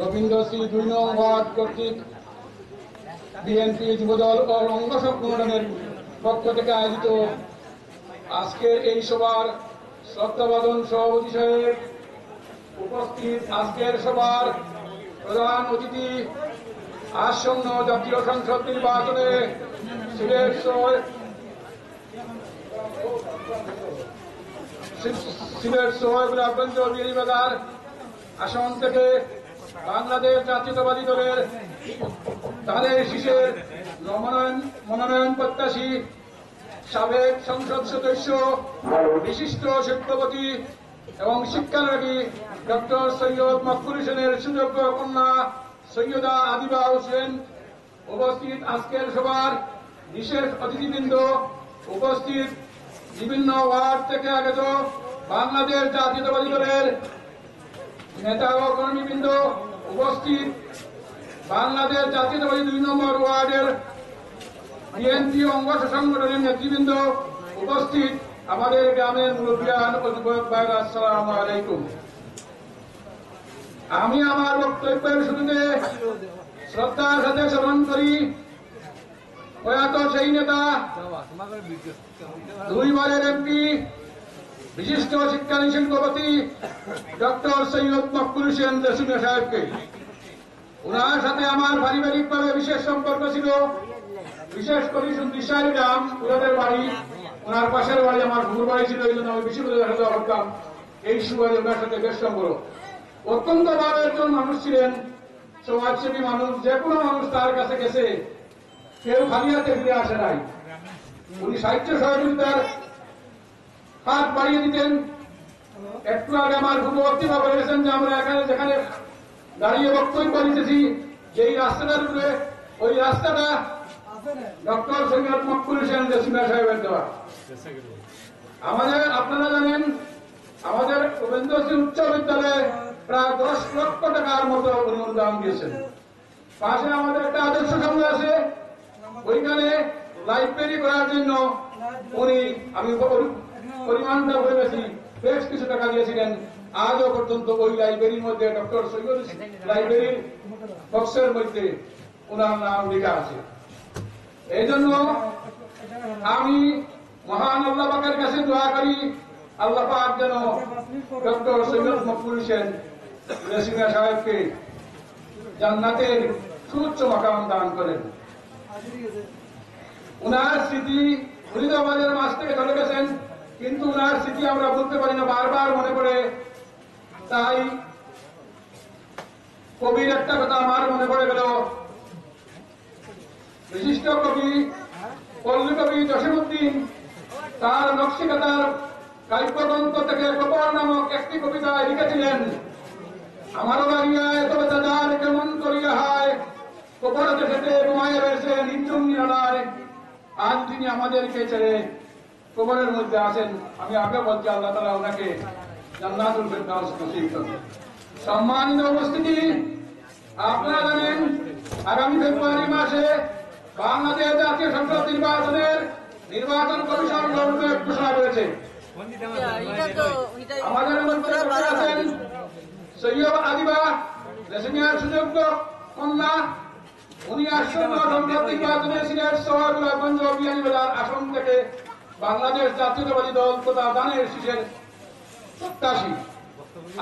গোবিন্দশ্রী ২ নং ওয়ার্ড কর্তৃক বিএনপি যুবদল ও অঙ্গ সংগঠনের পক্ষ থেকে আয়োজিত আজকের এই সভার শ্রদ্ধাভাজন সভাপতি সাহেব, উপস্থিত আজকের সভার প্রধান অতিথি, আসন্ন জাতীয় সংসদ নির্বাচনে সিলেট সোহেবুল্লাহগঞ্জ বিয়ানীবাজার আসন থেকে বাংলাদেশ জাতীয়তাবাদী দলের ধানের শীষের মনোনয়ন প্রত্যাশী সাবেক সংসদ সদস্য, বিশিষ্ট শিল্পপতি এবং শিক্ষানবী ডক্টর সৈয়দ মকবুল হোসেনের সুযোগ্য কন্যা সৈয়দা আদিবা হোসেন, উপস্থিত আজকের সভার বিশেষ অতিথিবৃন্দ, উপস্থিত বিভিন্ন ওয়ার্ড থেকে আগত বাংলাদেশ জাতীয়তাবাদী দলের নেতা ও কর্মীবৃন্দ, উপস্থিত বাংলাদেশ জাতীয়তাবাদী ২ নম্বর ওয়ার্ডের বিএনপি অঙ্গ সংগঠনের নেতৃবৃন্দ, উপস্থিত আমাদের গ্রামের মুরব্বিয়ান ও যুবক ভাইরা, আসসালামু আলাইকুম। আমি আমার বক্তব্যের শুরুতে শ্রদ্ধার সাথে স্মরণ করি প্রয়াত সেই নেতা, ২ বারের এমপি, বিশিষ্ট শিক্ষানী শিল্পপতি ডক্টর সৈয়দ মকবুল হোসেন রেসিমিয়া সাহেবকে। ওনার সাথে আমার পারিবারিকভাবে বিশেষ সম্পর্ক ছিল। বিশেষ করে সুন্দরী গ্রাম ওনাদের বাড়ি, ওনার পাশের বাড়ি আমার ঘুর বাড়ি ছিল, এই জন্য আমি বেশি করে দেখা যাওয়া করতাম। এই সুবাদে ওনার সাথে বেশ সম্পর্ক। অত্যন্ত ভালো একজন মানুষ ছিলেন, সমাজসেবী মানুষ। যে কোনো মানুষ তার কাছে গেছে, কেউ খালি হাতে ফিরে আসে নাই। উনি সাহিত্য সহযোগিতার হাত বাড়িয়ে দিতেন। একটু আগে আমার পূর্ববর্তী ভাবে বলেছেন যে আমরা এখানে যেখানে দাঁড়িয়ে বক্তব্য দিতেছি, যেই রাস্তাটার উপরে, ওই রাস্তাটা ডক্টর সৈয়দ মকবুল হোসেন রেসিমিয়া সাহেবের দেওয়া। আমাদের, আপনারা জানেন, আমাদের গোবিন্দশ্রী উচ্চ বিদ্যালয়ে প্রায় 10 লক্ষ টাকার মতো অনুদান দিয়েছেন। পাশে আমাদের একটা আদর্শ সংঘ আছে, ওইখানে লাইব্রেরি করার জন্য উনি, আমি পরিমাণটা বলে গেছি, বেশ কিছু টাকা দিয়েছিলেন। আজও পর্যন্ত ওই লাইব্রেরির মধ্যে ডক্টর সৈয়দ লাইব্রেরির বক্সের মধ্যে ওনার নাম লেখা আছে। এই জন্য আমি মহান আল্লাহ পাকের কাছে দোয়া করি, আল্লাহ পাক যেন ডক্টর সৈয়দ মকবুল হোসেন রেসিমিয়া সাহেবকে জান্নাতের সুউচ্চ মাকাম দান করেন। উনার স্মৃতি ফরিদাবাদের মাছ থেকে চলে গেছেন, কিন্তু উনার স্মৃতি আমরা বলতে পারি না, বারবার মনে পড়ে। তাই কবির একটা কথা আমার মনে পড়ে গেল। বিশিষ্ট কবি পল্লী কবি জসিমউদ্দিন তার নকশিকাতার কাব্যগ্রন্থ থেকে কবর নামক একটি কবিতায় লিখেছিলেন, আমারও বাড়িয়ায় তবে দাদার কেমন করিয়া হয়, কবর দেশেতে ঘুমায় রয়েছে নির্জন নিরালায়। আজ তিনি আমাদেরকে ছেড়ে কবরের মধ্যে আছেন। আমি আগে বলছি, আল্লাহ তাআলা ওনাকে জান্নাতুল ফেরদাউস নসিব করুন। সম্মানিত উপস্থিতি, আপনারা জানেন আগামী ফেব্রুয়ারি মাসে বাংলাদেশ জাতীয় সংসদ নির্বাচনের নির্বাচন কমিশন রোডম্যাপ ঘোষণা করেছে। আমাদের মধ্যে আছেন সৈয়দ আদিবা রেসিমিয়ার সুযোগ্য কন্যা। উনি আসন্ন সংসদ নির্বাচনে সিলেট সোহেবুল্লাহগঞ্জ বিয়ানীবাজার আসন থেকে বাংলাদেশ জাতীয়তাবাদী দল তথা ধানের শীষের প্রত্যাশী।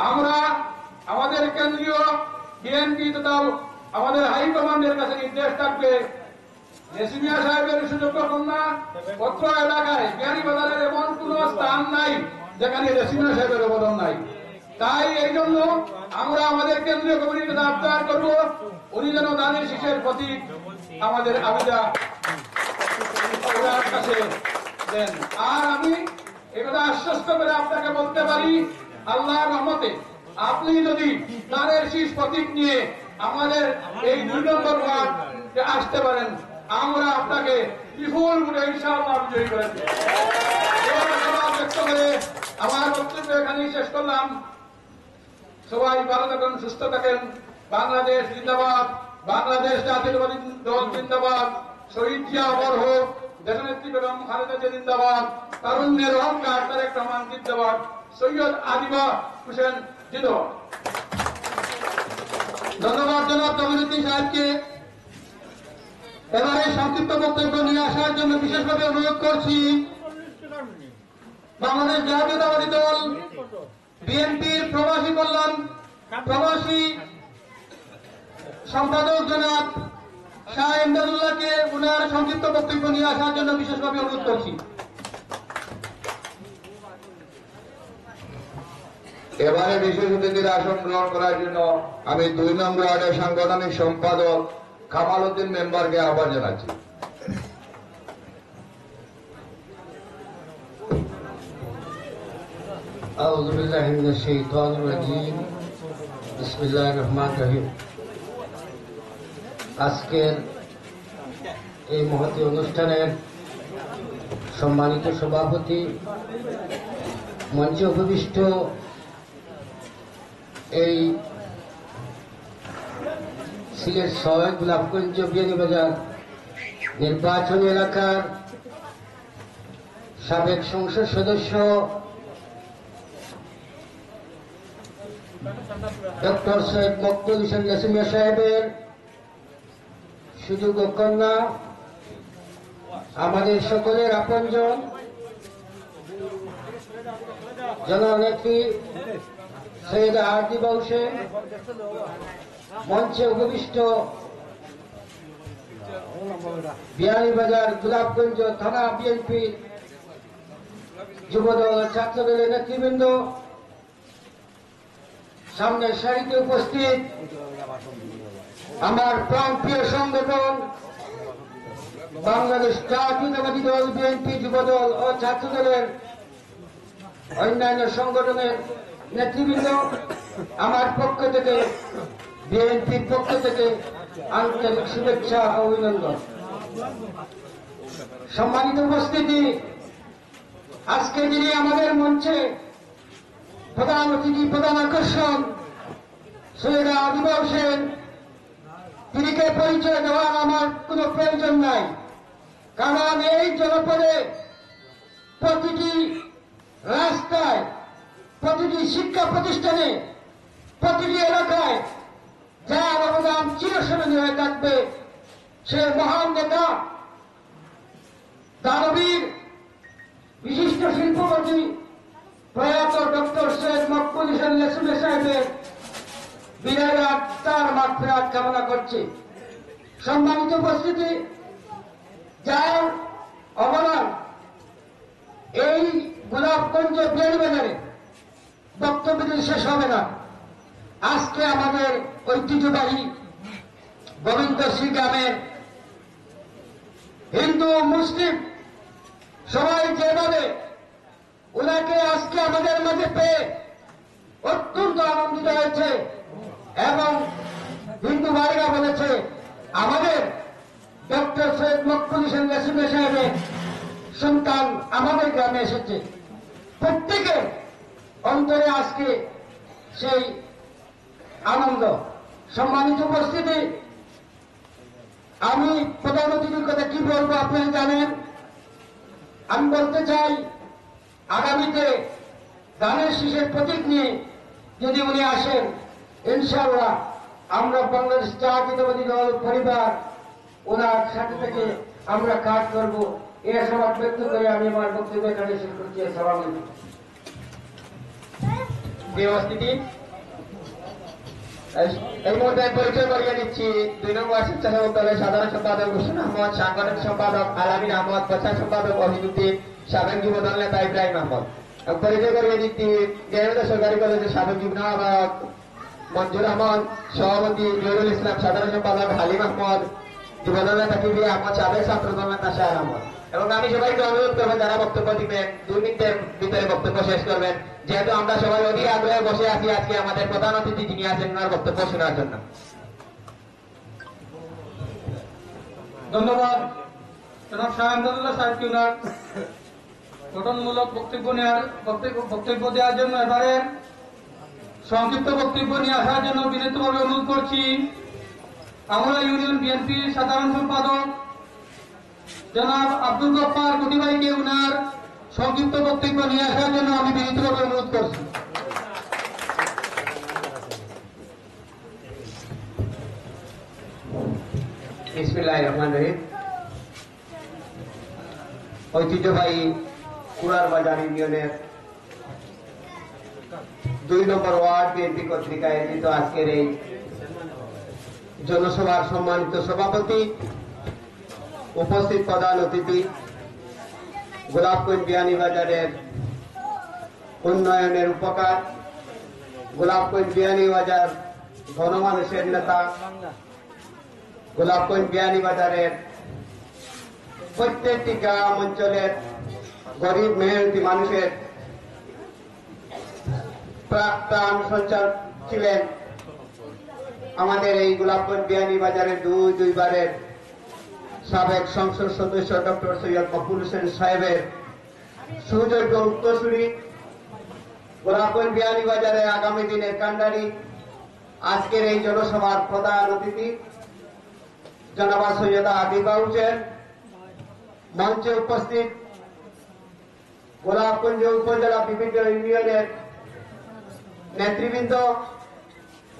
আমরা আমাদের কেন্দ্রীয় বিএনপি তথা আমাদের হাইকমান্ডের কাছে নির্দেশ থাকবে, রেসিমিয়া সাহেবের সুযোগ্য কন্যা পত্র এলাকায় বিয়ানীবাজারের এমন কোন স্থান নাই যেখানে রেসিমিয়া সাহেবের অবদান নাই। তাই এই জন্য আমরা আমাদের কেন্দ্রীয় কমিটির কাছে আবদার করব, উনি যেন ধানের শীষের প্রতীক আমাদের আবিদা কাছে দেন। আর আমি একথা আশ্বস্ত করে আপনাকে বলতে পারি, আল্লাহর রহমতে আপনি যদি ধানের শীষ প্রতীক নিয়ে আমাদের এই ২ নম্বর ওয়ার্ডে আসতে পারেন, আমরা আপনাকে বিপুল ভোটে ইনশাআল্লাহ বিজয়ী করে দেব। আমার বক্তব্য এখানেই শেষ করলাম। সবাই ভালো থাকেন, সুস্থ থাকেন। বাংলাদেশ জিন্দাবাদ, বাংলাদেশ জাতীয়তাবাদী দল জিন্দাবাদ, শহীদ জিয়া অমর হোক, দেশনেত্রী বেগম খালেদা জিয়া জিন্দাবাদ, তারুণ্যের অহংকার তারেক রহমান জিন্দাবাদ, সৈয়দ আদিবা হোসেন জিন্দাবাদ। ধন্যবাদ জনাব জমিরুদ্দিন সাহেবকে। এবারে সংক্ষিপ্ত বক্তব্য নিয়ে আসার জন্য বিশেষভাবে অনুরোধ করছি বাংলাদেশ জাতীয়তাবাদী দল বিএনপির প্রবাসী সম্পাদক জনাব শাহ ইমদাদুল্লাহকে উনার সংক্ষিপ্ত বক্তব্য নিয়ে আসার জন্য বিশেষভাবে অনুরোধ করছি। এবারে বিশেষ অতিথির আসন গ্রহণ করার জন্য আমি 2 নম্বর ওয়ার্ডের সাংগঠনিক সম্পাদক কামাল উদ্দিন মেম্বারকে আহ্বান জানাচ্ছি। আউযু বিল্লাহি মিনাশ শাইতানির রাজীম। বিসমিল্লাহির রহমানির রহিম। আজকের এই মহতী অনুষ্ঠানের সম্মানিত সভাপতি, মঞ্চে উপবিষ্ট এই সিলেট 6 গোলাপগঞ্জ বিয়ানীবাজার নির্বাচনী এলাকার সাবেক সংসদ সদস্য ডক্টর সৈয়দ মকবুল হোসেন নাসিমিয়া সাহেবের সুযোগ্য কন্যা, আমাদের সকলের আপনজন জননেত্রী সৈয়দা আরদিবা হোসেন, মঞ্চে উপবিষ্ট বিয়ানীবাজার গোলাপগঞ্জ থানা বিএনপি যুবদল ছাত্রদলের নেতৃবৃন্দ, সামনের সারিতে উপস্থিত আমার প্রাণপ্রিয় সংগঠন বাংলাদেশ জাতীয়তাবাদী দল বিএনপি যুবদল ও ছাত্রদলের অন্যান্য সংগঠনের নেতৃবৃন্দ, আমার পক্ষ থেকে বিএনপির পক্ষ থেকে আন্তরিক শুভেচ্ছা ও অভিনন্দন। সম্মানিত উপস্থিতি, আজকে যিনি আমাদের মঞ্চে প্রধান অতিথি, প্রধান আকর্ষণ সৈয়দা আরদিবা হোসেন, তিনিকে পরিচয় দেওয়ার আমার কোনো প্রয়োজন নাই, কারণ এই জনপদে প্রতিটি রাস্তায়, প্রতিটি শিক্ষা প্রতিষ্ঠানে, প্রতিটি এলাকায় যার অবদান চিরস্মরণীয় হয়ে থাকবে সে মহান নেতা, দানবীর, বিশিষ্ট শিল্পপতি প্রয়াত ডক্টর সৈয়দ মকবুল হোসেন নাসিমিয়া সাহেবের বিদায় তার মাগফিরাত কামনা করছি। সম্মানিত উপস্থিতি, যার অবদান এই গোলাপগঞ্জ বিয়ানীবাজারে বক্তব্য দিয়ে শেষ হবে না। আজকে আমাদের ঐতিহ্যবাহী গোবিন্দশ্রী গ্রামের হিন্দু মুসলিম সবাই যেভাবে ওনাকে আজকে আমাদের মাঝে পেয়ে অত্যন্ত আনন্দিত হয়েছে এবং হিন্দু ভাইরা বলেছে আমাদের ডক্টর সৈয়দ মকবুল হোসেন নাসিমিয়া সাহেবের সন্তান আমাদের গ্রামে এসেছে। প্রত্যেকের অন্তরে আজকে সেই আনন্দ। সম্মানিত উপস্থিতি, আমি প্রধান অতিথির কথা কি বলবো আপনারা জানেন। আমি বলতে চাই, আগামীতে ধানের শীষের প্রতীক নিয়ে যদি উনি আসেন, ইনশাআল্লাহ আমরা বাংলাদেশ জাতীয়তাবাদী দল পরিবার ওনার সাথে থেকে আমরা কাজ করব। এই আশাবাদ ব্যক্ত করে আমি আমার বক্তব্য এখানে শেষ করছি। আসসালামু আলাইকুম। উপস্থিতি, এই মুহূর্তে পরিচয় করিয়ে দিচ্ছি 2 নম্বর স্বেচ্ছাসেবক দলের সাধারণ সম্পাদক হোসেন আহমদ, সাংগঠনিক সম্পাদক আলামিন আহমদ, প্রচার সম্পাদক অহিদুদ্দিন, সাবেক যুবদল নেতা ইব্রাহিম আহমদ। পরিচয় করিয়ে দিচ্ছি জেনারেল সরকারি কলেজের সাবেক যুগ্ম আহ্বায়ক মঞ্জুর আহমদ, সভাপতি জহিরুল ইসলাম, সাধারণ সম্পাদক হালিম আহমদ, যুবদল নেতা কিবি আহমদ, সাবেক ছাত্রদল নেতা শাহ আহমদ। এবং আমি সবাইকে অনুরোধ করবো যারা বক্তব্য দিবেন 2 মিনিটের ভিতরে বক্তব্য শেষ করবেন, যেহেতু আমরা সবাই অধীর আগ্রহে বসে আছি আজকে আমাদের প্রধান অতিথি যিনি আছেন ওনার বক্তব্য শোনার জন্য। ধন্যবাদ জনাব শাহ ইমদাদুল্লাহ সাহেবকে ওনার গঠনমূলক বক্তব্য দেওয়ার জন্য। এবারে সংক্ষিপ্ত বক্তব্য নিয়ে আসার জন্য বিনীতভাবে অনুরোধ করছি আমরা ইউনিয়ন বিএনপির সাধারণ সম্পাদক জনাব আব্দুল গফফার কুটি ভাইকে ওনার সংক্ষিপ্ত বক্তব্য নিয়ে আসার জন্য আমি বিনীতভাবে অনুরোধ করছি। বিসমিল্লাহির রহমানির রহিম। ঐতিহ্যবাহী কুড়ার বাজার ইউনিয়নের 2 নম্বর ওয়ার্ড বিএনপি কর্তৃক আয়োজিত আজকের এই জনসভার সম্মানিত সভাপতি, উপস্থিত প্রধান অতিথি, গোলাপগঞ্জ বিয়ানীবাজারের উন্নয়নের উপকার, গোলাপগঞ্জ বিয়ানীবাজার গণমানুষের নেতা, গোলাপগঞ্জ বিয়ানীবাজারের প্রত্যেকটি গ্রাম অঞ্চলের গরিব মেহনতি মানুষের প্রাণ সঞ্চার ছিলেন আমাদের এই গোলাপগঞ্জ বিয়ানীবাজারের দুইবারের সাবেক সংসদ সদস্য ডক্টর সৈয়দ মকবুল হোসেন সাহেবের সুযোগ্য উত্তরসূরি, গোলাপগঞ্জ বিয়ানীবাজারের আগামী দিনের কান্ডারি, আজকের এই জনসভার প্রধান অতিথি জনাব সৈয়দা আদিবা হোসেন, মঞ্চে উপস্থিত গোলাপগঞ্জ উপজেলা বিভিন্ন ইউনিয়নের নেতৃবৃন্দ,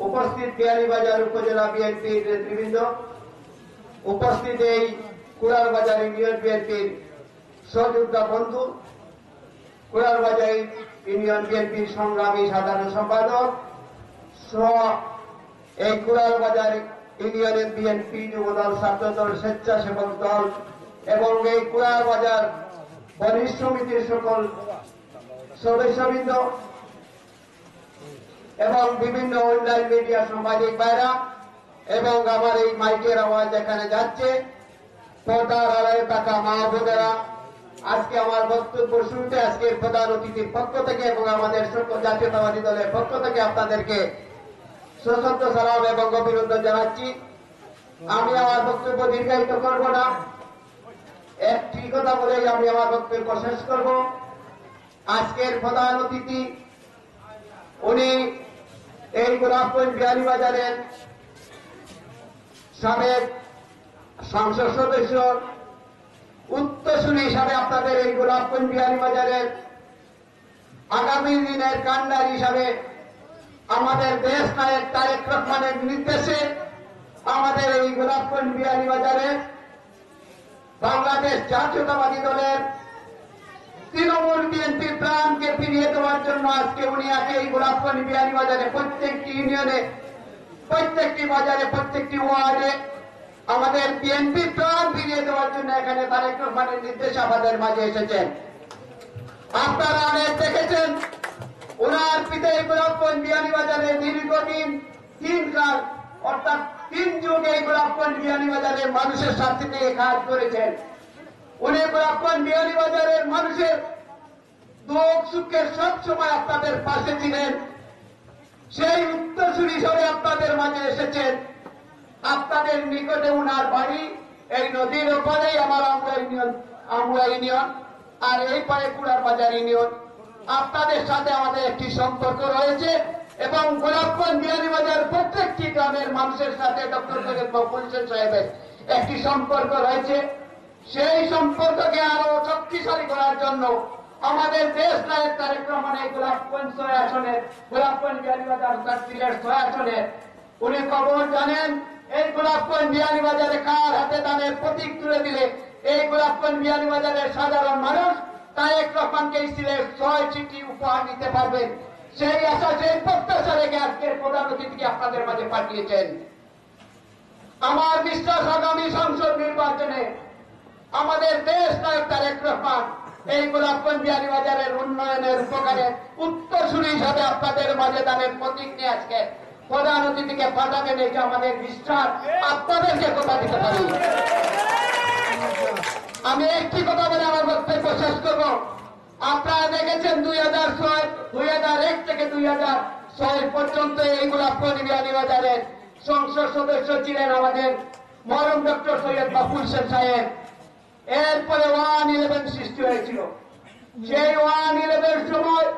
উপস্থিত বিয়ানীবাজার উপজেলা বিএনপির নেতৃবৃন্দ, উপস্থিত এই কুড়ার বাজার ইউনিয়ন বিএনপির সহযোদ্ধা বন্ধু, কুড়ার বাজার ইউনিয়ন বিএনপির সংগ্রামী সাধারণ সম্পাদক সহ এই কুড়ার বাজার ইউনিয়নের বিএনপি যুবদল, ছাত্রদল, স্বেচ্ছাসেবক দল এবং এই কুড়ার বাজার বণিক সমিতির সকল সদস্যবৃন্দ এবং বিভিন্ন অনলাইন মিডিয়া সাংবাদিক ভাইরা এবং আমার এই মাইকের আওয়াজ এখানে যাচ্ছে, পর্দার আড়ালে থাকা মা বোনেরা, আজকে আমার বক্তব্য শুনতে আজকের প্রধান অতিথির পক্ষ থেকে এবং আমাদের সকল জাতীয়তাবাদী দলের পক্ষ থেকে আপনাদেরকে সশস্ত্র সালাম এবং অভিনন্দন জানাচ্ছি। আমি আমার বক্তব্য দীর্ঘায়িত করব না, একটি কথা বলেই আমি আমার বক্তব্য শেষ করব। আজকের প্রধান অতিথি উনি এই গোলাপগঞ্জ বিয়ানীবাজারের সাবেক সংসদ সদস্য, উত্তরসূরি হিসাবে আপনাদের এই গোলাপগঞ্জ বিয়ানীবাজারের আগামী দিনের কান্ডার হিসাবে আমাদের দেশ নায়ক তারেক রহমানের নির্দেশে আমাদের এই গোলাপগঞ্জ বিয়ানীবাজারে বাংলাদেশ জাতীয়তাবাদী দলের তৃণমূল বিএনপির প্রাণকে ফিরিয়ে দেওয়ার জন্য আজকে উনি এই গোলাপগঞ্জ বিয়ানীবাজারে প্রত্যেকটি ইউনিয়নে, প্রত্যেকটি বাজারে, প্রত্যেকটি ওয়ার্ডে আমাদের বিএনপি প্রাণ ফিরিয়ে দেওয়ার জন্য এখানে তারেক রহমানের নির্দেশে আমাদের মাঝে এসেছেন। আপনারা অনেক দেখেছেন ওনার পিতা এই গোলাপগঞ্জ বিয়ানীবাজারে দীর্ঘদিন 3 কাল অর্থাৎ 3 যুগ এই গোলাপগঞ্জ বিয়ানীবাজারের মানুষের সাথে থেকে কাজ করেছেন। উনি গোলাপগঞ্জ বিয়ানীবাজারের মানুষের দুঃখ সুখের সবসময় আপনাদের পাশে ছিলেন। সেই উত্তরসূরি হিসেবে আপনাদের মাঝে এসেছেন। আপনাদের নিকটে উনার বাড়ি এই নদীর ওপারেই আমার আমুয়া ইউনিয়ন আর এই পারে কুড়ার বাজার ইউনিয়ন। আপনাদের সাথে আমাদের একটি সম্পর্ক রয়েছে এবং গোলাপগঞ্জ বিয়ানীবাজার প্রত্যেকটি গ্রামের মানুষের সাথে ডক্টর সৈয়দ মকবুল হোসেন সাহেবের একটি সম্পর্ক রয়েছে। সেই সম্পর্ককে আরো শক্তিশালী করার জন্য আমাদের দেশ নায়ক তারেক রহমান এই গোলাপগঞ্জ 6 আসনের, গোলাপগঞ্জ বিয়ানীবাজার সিলেট 6 আসনের উনি খবর জানেন। এই গোলাপগঞ্জ বিয়ানীবাজারে কার হাতে দানের প্রতীক তুলে দিলে এই গোলাপগঞ্জ বিয়ানীবাজারের সাধারণ মানুষ তারেক রহমানকে সিলেট 6 চিঠি উপহার দিতে পারবেন, সেই আশা, সেই প্রত্যাশা রেখে আজকের প্রধান অতিথিকে আপনাদের মাঝে পাঠিয়েছেন। আমার বিশ্বাস আগামী সংসদ নির্বাচনে আমাদের দেশ নায়ক তারেক রহমান এই গোলাপগঞ্জ বিয়ানীবাজারের উন্নয়নের উপকারের উত্তরসূরি হিসাবে আপনাদের মাঝে দানের প্রতীক নিয়ে আজকে প্রধান অতিথিকে পাঠাবেন, এটা আমাদের বিশ্বাস। আপনাদেরকে কথা দিতে পারি। আমি একটি কথা বলে আমার বক্তব্য শেষ করব। আপনারা দেখেছেন 2001 থেকে 2006 পর্যন্ত এই গোলাপগঞ্জ বিয়ানীবাজারের সংসদ সদস্য ছিলেন আমাদের মরম ডক্টর সৈয়দ মকবুল হোসেন সাহেব। এরপরে 111 সৃষ্টি হয়েছিল। সেই 111 সময়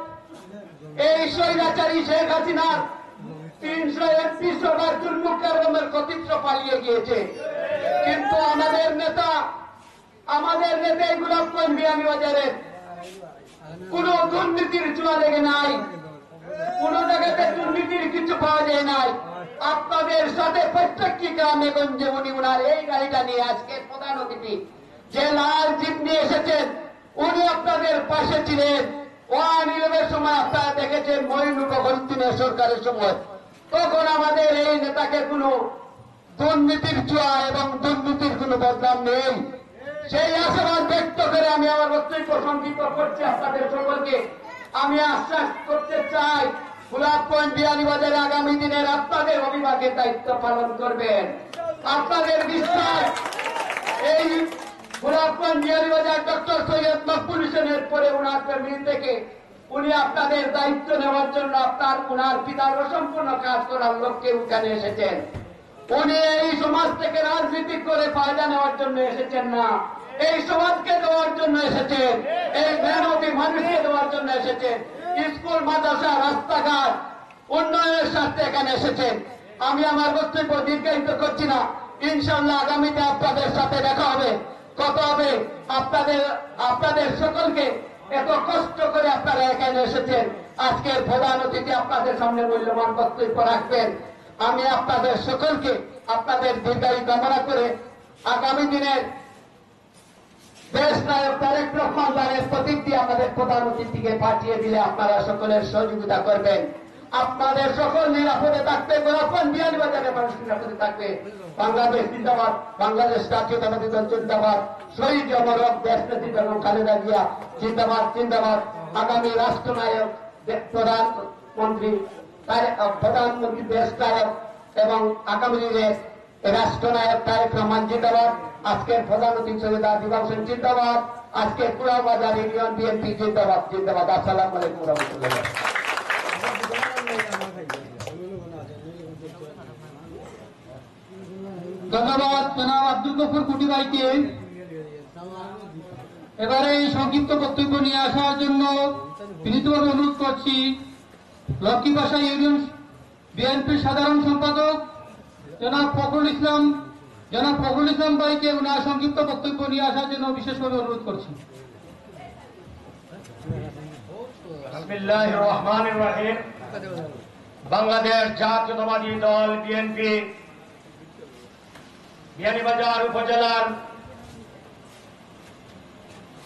এই স্বৈরাচারী শেখ হাসিনার 300 এমপি সভার জুলমুকাররমের কর্তৃত্ব পালিয়ে গিয়েছে, কিন্তু আমাদের নেতা এই গোলাপগঞ্জ বিয়ানীবাজারের কোন দুর্নীতির চুলা লেগে নাই, কোন জায়গাতে দুর্নীতির কিছু পাওয়া যায় নাই। আপনাদের সাথে প্রত্যেকটি গ্রামে গঞ্জে উনি উনার এই গাড়িটা নিয়ে আজকে প্রধান অতিথি যে লাল জিপ নিয়ে এসেছেন, উনি আপনাদের পাশে ছিলেন। 1/11 সময় আপনারা দেখেছেন মইনুল ফখরুদ্দিনের সরকারের সময়, তখন আমাদের এই নেতাকে কোনো দুর্নীতির ছোঁয়া এবং দুর্নীতির কোনো বদনাম নেই। সেই আশাবাদ ব্যক্ত করে আমি আমার বক্তব্য সংক্ষিপ্ত করছি। আপনাদের সকলকে আমি আশ্বাস করতে চাই, গোলাপগঞ্জ বিয়ানীবাজারে আগামী দিনের আপনাদের অভিভাবকের দায়িত্ব পালন করবেন। আপনাদের বিশ্বাস এই গোলাপগঞ্জ বিয়ানীবাজার ডক্টর সৈয়দ মকবুল হোসেনের পরে উনার ফ্যামিলি থেকে উনি আপনাদের দায়িত্ব নেওয়ার জন্য উনার পিতার অসম্পূর্ণ কাজ করার লক্ষ্যে উঠানে এসেছেন। উনি এই সমাজ থেকে রাজনীতি করে ফায়দা নেওয়ার জন্য এসেছেন না, এই সমাজকে দেওয়ার জন্য এসেছেন, এই মেহনতি মানুষকে দেওয়ার জন্য এসেছেন। স্কুল, মাদ্রাসা, রাস্তাঘাট উন্নয়নের স্বার্থে এখানে এসেছেন। আমি আমার বক্তব্য দীর্ঘায়িত করছি না। ইনশাআল্লাহ আগামীতে আপনাদের সাথে দেখা হবে, কথা হবে। আপনাদের সকলকে এত কষ্ট করে আপনারা এখানে এসেছেন, আজকের প্রধান অতিথি আপনাদের সামনে মূল্যবান বক্তব্য রাখবেন। আমি আপনাদের সকলকে আপনাদের দীর্ঘায়ু কামনা করে আগামী দিনের দেশ নায়ক তারেক রহমান দানের প্রতীক দিয়ে আমাদের প্রধান অতিথিকে পাঠিয়ে দিলে আপনারা সকলের সহযোগিতা করবেন। আপনাদের সকল নিরাপদে থাকবে, গোলাপগঞ্জ বিয়ানীবাজারের মানুষ নিরাপদে থাকবে। বাংলাদেশ জিন্দাবাদ, বাংলাদেশ জাতীয়তাবাদী দল জিন্দাবাদ, শহীদ অমরক দেশ নেত্রী বেগম খালেদা জিয়া জিন্দাবাদ জিন্দাবাদ। আগামী রাষ্ট্রনায়ক প্রধানমন্ত্রী দেশ নায়ক এবং আগামী দিনের রাষ্ট্রনায়ক তারেক রহমান জিন্দাবাদ। আজকের প্রধান অতিথি সৈয়দ আদিব হোসেন জিন্দাবাদ। আজকে কুড়াবাজার ইউনিয়ন বিএনপি জিন্দাবাদ জিন্দাবাদ। আসসালামু আলাইকুম রহমতুল্লাহ। ধন্যবাদ জনাব আব্দুল গফুর কুটি ভাইকে। এবারে এই সংক্ষিপ্ত বক্তব্য নিয়ে আসার জন্য বিনীতভাবে অনুরোধ করছি লক্ষ্মীবাসা ইউনিয়ন বিএনপির সাধারণ সম্পাদক জনাব ফখরুল ইসলাম ভাইকে ওনার সংক্ষিপ্ত বক্তব্য নিয়ে আসার জন্য বিশেষভাবে অনুরোধ করছি। বিসমিল্লাহির রহমানির রহিম। বাংলাদেশ জাতীয়তাবাদী দল বিএনপি বিয়ানীবাজার উপজেলার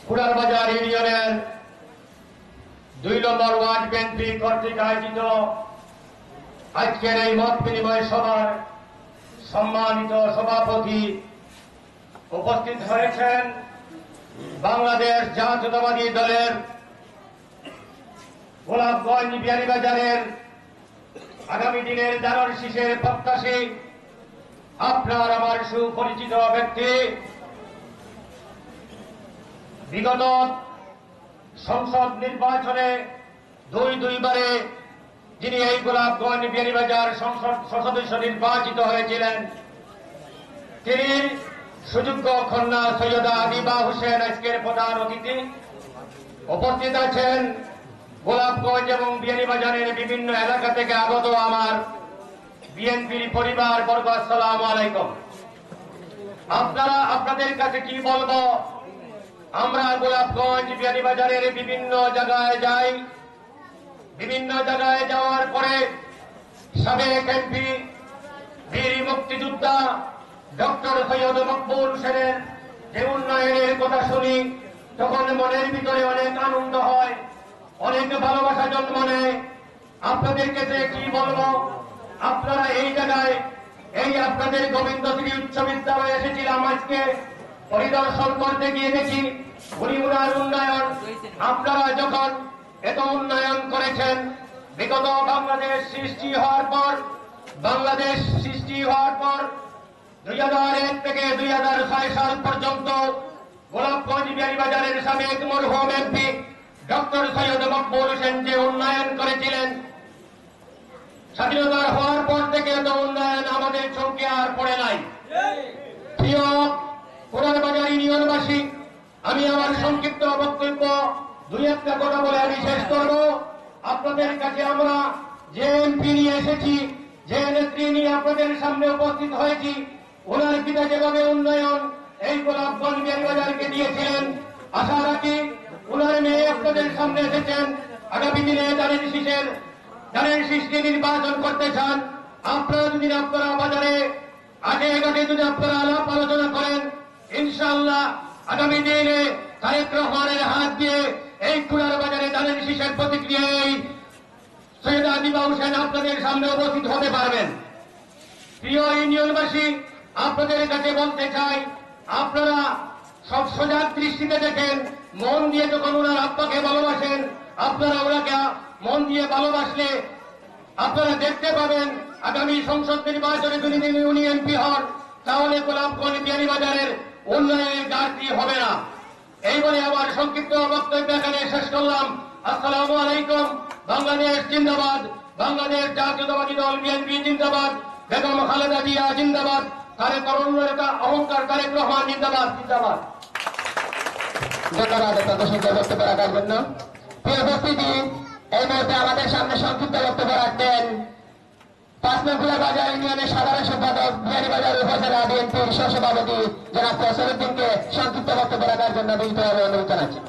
কুড়ারবাজার ইউনিয়নের 2 নম্বর ওয়ার্ড বিএনপি কর্তৃক আয়োজিত আজকের এই মত বিনিময় সভার সম্মানিত সভাপতি উপস্থিত হয়েছেন বাংলাদেশ জাতীয়তাবাদী দলের গোলাপগঞ্জ বিয়ানীবাজারের আগামী দিনের জানার শীষের প্রত্যাশী আপনার আমার সুপরিচিত ব্যক্তি, বিগত সংসদ নির্বাচনে দুইবারে যিনি এই গোলাপগঞ্জ বিয়ানীবাজার সংসদ সদস্য নির্বাচিত হয়েছিলেন, তিনি সুযোগ্য কন্যা সৈয়দা আদিবা হোসেন আজকের প্রধান অতিথি। উপস্থিত আছেন গোলাপগঞ্জ এবং বিয়ানীবাজারের বিভিন্ন এলাকা থেকে আগত আমার বিএনপির পরিবার বর্গ, আসসালামু আলাইকুম। আপনাদের কাছে কি বলবো, আমরা গোলাপগঞ্জ বিয়ানীবাজারের বিভিন্ন জায়গায় যাই। বিভিন্ন জায়গায় যাওয়ার পরে সাবেক এমপি বীর মুক্তিযোদ্ধা ডক্টর সৈয়দ মকবুল হোসেনের যে উন্নয়নের কথা শুনি, তখন মনের ভিতরে অনেক আনন্দ হয়, অনেক ভালোবাসা জন্ম নেয়। আপনাদের কাছে কি বলবো, আপনারা এই জায়গায় আপনাদের গোবিন্দশ্রী উচ্চ বিদ্যালয়ে এসেছিলাম, আজকে পরিদর্শন করতে গিয়ে দেখি উনার উন্নয়ন। আপনারা যখন এত উন্নয়ন করেছেন, বিগত বাংলাদেশ সৃষ্টি হওয়ার পর 2001 থেকে 2006 সাল পর্যন্ত গোলাপগঞ্জ বিয়ানীবাজারের সাবেক মরহুম এমপি ডক্টর সৈয়দ মকবুল হোসেন যে উন্নয়ন করেছিলেন, স্বাধীনতা হওয়ার পর থেকে এত উন্নয়ন আমাদের চোখে আর পড়ে নাই। প্রিয় কুড়ারবাজার ইউনিয়নবাসী, আমি আমার সংক্ষিপ্ত বক্তব্য 2-1টা কথা বলে আমি শেষ করব। আপনাদের কাছে আমরা যে এমপি নিয়ে এসেছি, যে নেত্রী নিয়ে আপনাদের সামনে উপস্থিত হয়েছি, ওনার পিতা যেভাবে উন্নয়ন এই গোলাপগঞ্জ বিয়ানীবাজারকে দিয়েছিলেন, আশা রাখি ওনার মেয়ে আপনাদের সামনে এসেছেন। আগামী দিনে ধানের শীষকে নির্বাচন করতে চান, আপনারা যদি আপনারা বাজারে আগে মাঠে ঘাটে যদি আপনারা আলাপ আলোচনা করেন, ইনশাআল্লাহ আগামী দিনে তারেক রহমানের হাত দিয়ে এই কুলার বাজারে ধানের শীষের প্রতিক্রিয়ায় সৈয়দ আদিবা হোসেন আপনাদের সামনে উপস্থিত হতে পারবেন। প্রিয় ইউনিয়নবাসী, আপনাদের কাছে বলতে চাই, আপনারা সব সজাগ দৃষ্টিতে দেখেন, মন দিয়ে যখন ওনার আব্বাকে ভালোবাসেন, আপনারা ওনাকে মন দিয়ে ভালোবাসলে আপনারা দেখতে পাবেন আগামী সংসদ নির্বাচনে যদি উনি এমপি হন, তাহলে গোলাপগঞ্জ বিয়ানীবাজারের উন্নয়নের ঘাটতি হবে না। এই বলে আমার সংক্ষিপ্ত বক্তব্য এখানে শেষ করলাম। আসসালামু আলাইকুম। বাংলাদেশ জিন্দাবাদ, বাংলাদেশ জাতীয়তাবাদী দল বিএনপি জিন্দাবাদ, বেগম খালেদা জিয়া জিন্দাবাদ, তারেক অহংকার তারেক রহমান জিন্দাবাদ জিন্দাবাদ। ধন্যবাদ আপনাদের সঙ্গে বক্তব্য রাখার জন্য। প্রিয় উপস্থিতি, এই মুহূর্তে আমাদের সামনে সংক্ষিপ্ত বক্তব্য রাখতেন 5 নং কুলার বাজার ইউনিয়নের সাধারণ সম্পাদক, বিয়ানীবাজার উপজেলা বিএনপির সহসভাপতি জনাব ফয়সাল উদ্দিনকে সংক্ষিপ্ত বক্তব্য রাখার জন্য বিনীতভাবে অনুরোধ জানাচ্ছি।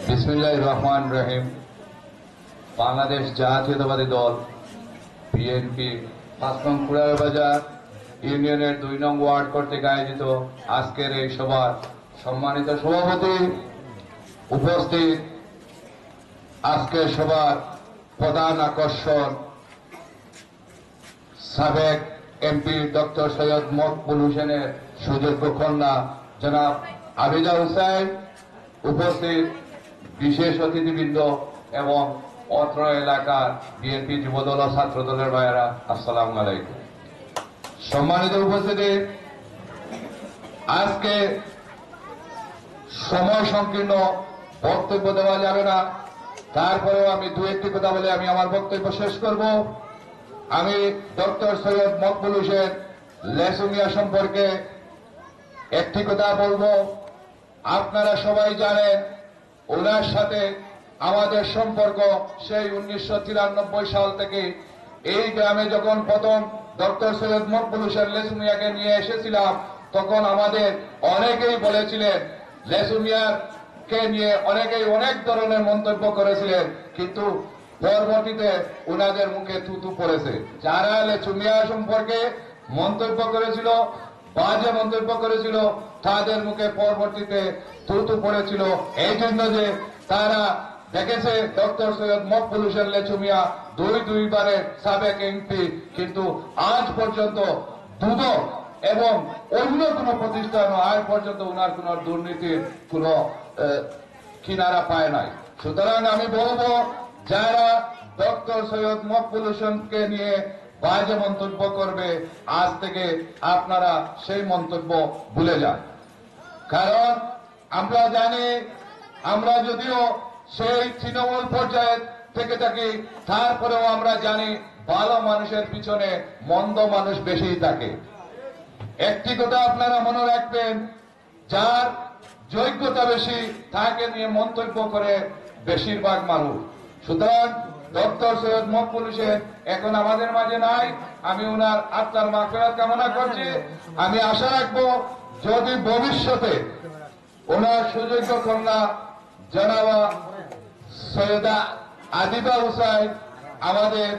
বিসমিল্লাহির রহমানির রহিম। বাংলাদেশ জাতীয়তাবাদী দল বিএনপি 5 নং কুলার বাজার ইউনিয়নের 2 নং ওয়ার্ড কর্তৃক আয়োজিত আজকের এই সভার সম্মানিত সভাপতি, উপস্থিত আজকের সভার প্রধান আকর্ষণ সাবেক এমপি ডক্টর সৈয়দ মকবুল হোসেনের সুযোগ্য কন্যা জনাব আবিদা হুসাইন, উপস্থিত বিশেষ অতিথিবৃন্দ এবং অত্র এলাকার বিএনপি যুবদল ও ছাত্র দলের ভাইয়েরা, আসসালামু আলাইকুম। সম্মানিত উপস্থিতি, আজকে সময় সংকীর্ণ, বক্তব্য দেওয়া যাবে না, তারপরেও আমি 2-1টি কথা বলে আমি আমার বক্তব্য শেষ করব। আমি ডক্টর সৈয়দ মকবুল হোসেন লেসু মিয়া সম্পর্কে একটি কথা বলবো। আপনারা সবাই জানেন ওনার সাথে আমাদের সম্পর্ক সেই 1993 সাল থেকে। এই গ্রামে যখন প্রথম ডক্টর সৈয়দ মকবুল হোসেন লেসু মিয়াকে নিয়ে এসেছিলাম, তখন আমাদের অনেকেই বলেছিলেন, লেসু মিয়াকে নিয়ে অনেকেই অনেক ধরনের মন্তব্য করেছিলেন, কিন্তু পরবর্তীতে ওনাদের মুখে থুতু পড়েছে। যারা লেসু মিয়া সম্পর্কে মন্তব্য করেছিল, বাজে মন্তব্য করেছিল, তাদের মুখে পরবর্তীতে থুতু পড়েছিল। এই জন্য যে তারা দেখেছে ডক্টর সৈয়দ মকবুল হোসেন লেসু মিয়া দুইবারের সাবেক এমপি, কিন্তু আজ পর্যন্ত দুদক এবং অন্য কোন প্রতিষ্ঠান আজ পর্যন্ত ওনার কোন দুর্নীতির কোন কিনারা পায় নাই। সুতরাং আমি বলবো, যারা ডক্টর সৈয়দ মকবুল হোসেনকে নিয়ে বাজে মন্তব্য করবে, আজ থেকে আপনারা সেই মন্তব্য ভুলে যান। কারণ আমরা জানি, আমরা যদিও সেই তৃণমূল পর্যায়ে থেকে থাকি, তারপরেও আমরা জানি ভালো মানুষের পিছনে মন্দ মানুষ বেশি থাকে। একটি কথা আপনারা মনে রাখবেন, যার যোগ্যতা বেশি তাকে নিয়ে মন্তব্য করে বেশিরভাগ মানুষ। সুতরাং ডক্টর সৈয়দ মকবুল হোসেন এখন আমাদের মাঝে নাই, আমি ওনার আত্মার মাগফিরাত কামনা করছি। আমি আশা রাখবো, যদি ভবিষ্যতে ওনার সুযোগ্য কন্যা জনাবা সৈয়দা আদিবা হুসাইন আমাদের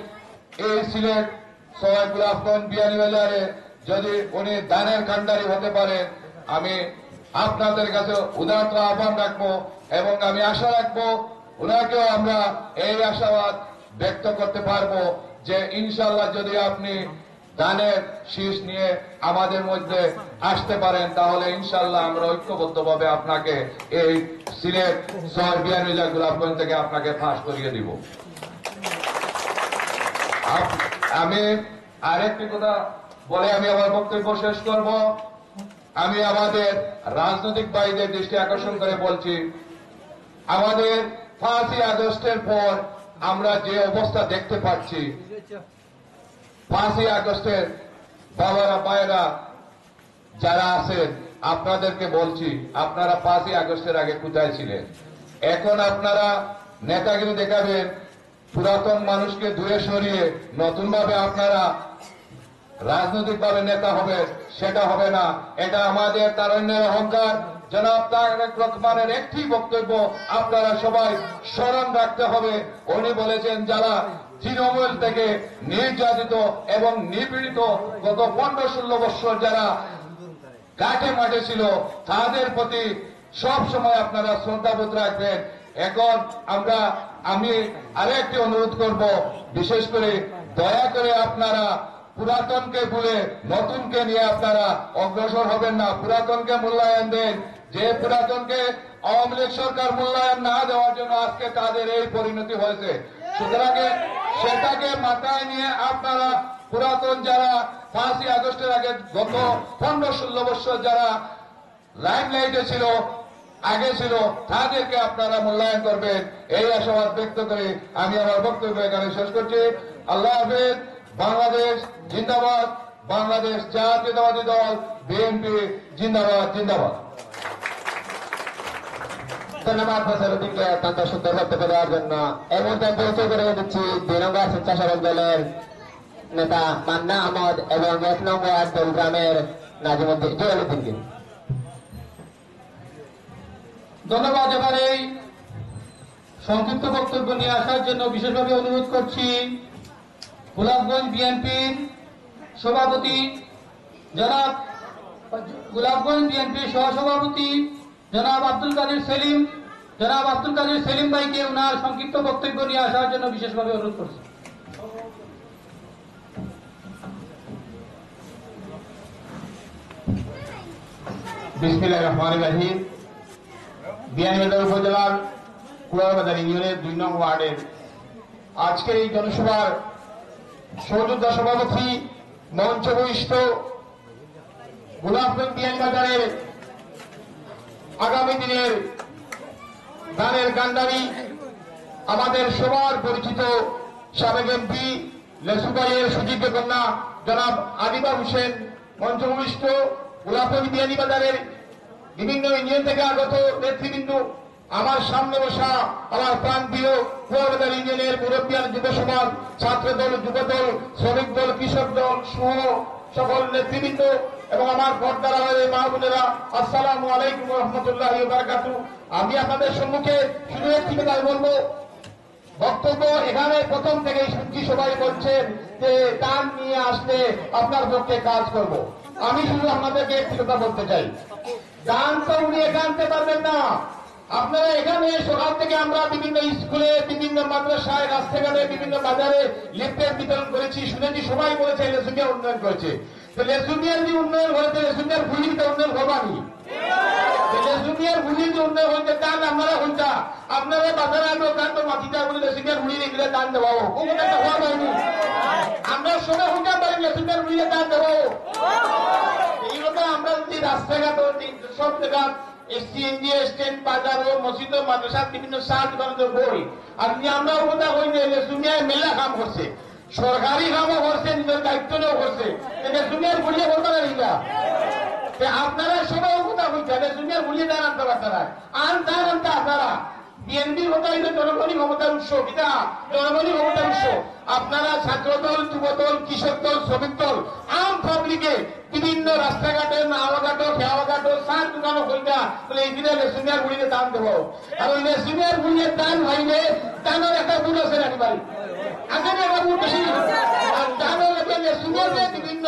এই সিলেট সবাই গোলাপগঞ্জ বিয়ানীবাজারে যদি উনি দানের কান্ডারি হতে পারেন, আমি আপনাদের কাছে উদারত আহ্বান রাখবো এবং আমি আশা রাখবো ওনাকেও আমরা এই আশাবাদ ব্যক্ত করতে পারবো যে ইনশাআল্লাহ যদি আপনি দানের শীষ নিয়ে আমাদের মধ্যে আসতে পারেন, তাহলে ইনশাআল্লাহ আমরা ঐক্যবদ্ধভাবে আপনাকে এই সিলেট শহর বিয়ানীবাজার গোলাপগঞ্জ থেকে আপনাকে ফাঁস করিয়ে দিব। আমি আরেকটি কথা বলে আমি আমার বক্তব্য শেষ করব। আমি আমাদের রাজনৈতিক ভাইদের দৃষ্টি আকর্ষণ করে বলছি, আমাদের 5ই আগস্টের পর আমরা যে অবস্থা দেখতে পাচ্ছি, 5ই আগস্টের বাবারা ভাইয়েরা যারা আছেন, আপনাদেরকে বলছি, আপনারা 5ই আগস্টের আগে কোথায় ছিলেন? এখন আপনারা নেতাগিরি দেখাবেন, পুরাতন মানুষকে দূরে সরিয়ে নতুন ভাবে আপনারা রাজনৈতিকভাবে নেতা হবে, সেটা হবে না। এটা আমাদের তারুণ্যের অহংকার। জনাব তারেক রহমানের একটি বক্তব্য আপনারা সবাই স্মরণ রাখতে হবে। উনি বলেছেন, যারা তৃণমূল থেকে নির্যাতিত এবং নিপীড়িত গত 15-16 বছর যারা কাঠে মাঠে ছিল, তাদের প্রতি সব সময় আপনারা শ্রদ্ধাবোধ রাখবেন। এখন আমি আরেকটি অনুরোধ করব, বিশেষ করে দয়া করে আপনারা পুরাতনকে ভুলে নতুনকে নিয়ে আপনারা অগ্রসর হবেন না। পুরাতনকে মূল্যায়ন দেন। যে পুরাতনকে আওয়ামী লীগ সরকার মূল্যায়ন না দেওয়ার জন্য আজকে তাদের এই পরিণতি হয়েছে। সুতরাং সেটাকে মাথায় নিয়ে আপনারা পুরাতন যারা 5ই আগস্টের আগে গত 15-16 বছর যারা লাইমলাইটে ছিল, আগে ছিল, তাদেরকে আপনারা মূল্যায়ন করবেন, এই আশাবাদ ব্যক্ত করে আমি আমার বক্তব্য এখানে শেষ করছি। আল্লাহ হাফেজ। বাংলাদেশ জিন্দাবাদ। বাংলাদেশ জাতীয়তাবাদী দল বিএনপি জিন্দাবাদ জিন্দাবাদ। ধন্যবাদ ফসলুদ্দিনকে অত্যন্ত সুন্দর বক্তব্য দেওয়ার জন্য। এই মুহূর্তে পরিচয় করে দিচ্ছি 2 নম্বর স্বেচ্ছাসেবক দলের নেতা মান্না আহমদ এবং 1 নম্বর দলগ্রামের নাজিমুদ্দিন জয়ালুদ্দিনকে। ধন্যবাদ। এবার এই সংক্ষিপ্ত বক্তব্য নিয়ে আসার জন্য বিশেষভাবে অনুরোধ করছি গোলাপগঞ্জ বিএনপির সভাপতি জনাব সহসভাপতি জনাব আব্দুল কাদের সেলিম ভাইকে ওনার সংক্ষিপ্ত বক্তব্য নিয়ে আসার জন্য বিশেষভাবে অনুরোধ করছি। বিসমিল্লাহির রহমানির রহিম। বিয়ানীবাজার উপজেলার কুড়াবাজার ইউনিয়নের 2 নং ওয়ার্ডের আজকের এই জনসভার সহযোদ্ধা সভাপতি, মঞ্চ বহিষ্ঠ গোলাপগঞ্জ বিয়ানীবাজারের আগামী দিনের গানের কান্ডারি, আমাদের সবার পরিচিত সাবেক এমপি লেসুবাইয়ের সুযোগ্য কন্যা জনাব আদিবা হোসেন, মঞ্চ ভূমিষ্ঠ গোলাপগঞ্জ বিয়ানীবাজারের বিভিন্ন ইউনিয়ন থেকে আগত নেতৃবৃন্দ, আমার সামনে বসা আমার প্রান্তীয় কুয়াবাজার ইউনিয়নের মুরব্বিয়ান যুব সমাজ, ছাত্র দল, যুব দল, শ্রমিক দল, কৃষক দল সহ সকল নেতৃবৃন্দ এবং আমার পর্দার আড়ালে মা বোনেরা, আসসালামু আলাইকুম ওয়া রাহমাতুল্লাহি ওয়া বারাকাতুহু। আমি আপনাদের সম্মুখে শুধু একটি কথা বলবো। বক্তব্য এখানে প্রথম থেকেই শুনছি, সবাই বলছেন যে টান নিয়ে আসলে আপনার পক্ষে কাজ করব। আমি শুধু আপনাদেরকে একটি কথা বলতে চাই, গান তো উনি এখানে আনতে পারবেন না। আপনারা এখানে সকাল থেকে আমরা বিভিন্ন স্কুলে, বিভিন্ন মাদ্রাসায়, রাস্তাঘাটে, বিভিন্ন বাজারে লিফলেট বিতরণ করেছি, শুনেছি সবাই বলেছে লেসুমিয়া উন্নয়ন করেছে। তো লেসুমিয়ার যে উন্নয়ন হয়েছে, লেসুমিয়ার ভুলিতে উন্নয়ন হবানি, লেসুমিয়ার ভুলি যে উন্নয়ন হয়েছে টান আমরা হইতা আপনারা বাজারে আলো টান তো মাটিটা বলে লেসুমিয়ার ভুলির এগুলো টান দেওয়া কোনো একটা হওয়া হয়নি। আমরা সবাই হইতে পারি লেসুমিয়ার ভুলিতে টান দেওয়া। এই কথা আমরা যদি রাস্তাঘাট সব জায়গা সিএনজি স্ট্যান্ড, বাজার ও মসজিদ ও মাদ্রাসা বিভিন্ন সাহায্য বই আর আমরা কথা হই না, লেসুমিয়ায় মেলা কাম করছে, সরকারি কামও করছে, নিজের দায়িত্ব নিয়েও করছে। লেসুমিয়ার ভুলিয়ে বলতে পারি না। আপনারা সবাই কথা হইতে লেসুমিয়ার ভুলিয়ে দেন আনতে পারতেন আনতে আপনারা বিএনপির কথা হইল জনগণই ক্ষমতার উৎস, পিতা জনগণই ক্ষমতার উৎস। আপনারা ছাত্র দল, যুব দল, কৃষক দল, শ্রমিক দল, আম পাবলিকে বিভিন্ন রাস্তাঘাটে, নাওয়াঘাটো, খেয়াঘাটো, সার দোকানো হইতা বলে এই দিনে লেসুমিয়ার গুলিতে দান দেব। আর ওই লেসুমিয়ার গুলিয়ে দান ভাইলে দানের একটা গুণ আছে রাখি বাড়ি আছে না, একটা গুণ বেশি। আর দানের লেসুমিয়ার বিভিন্ন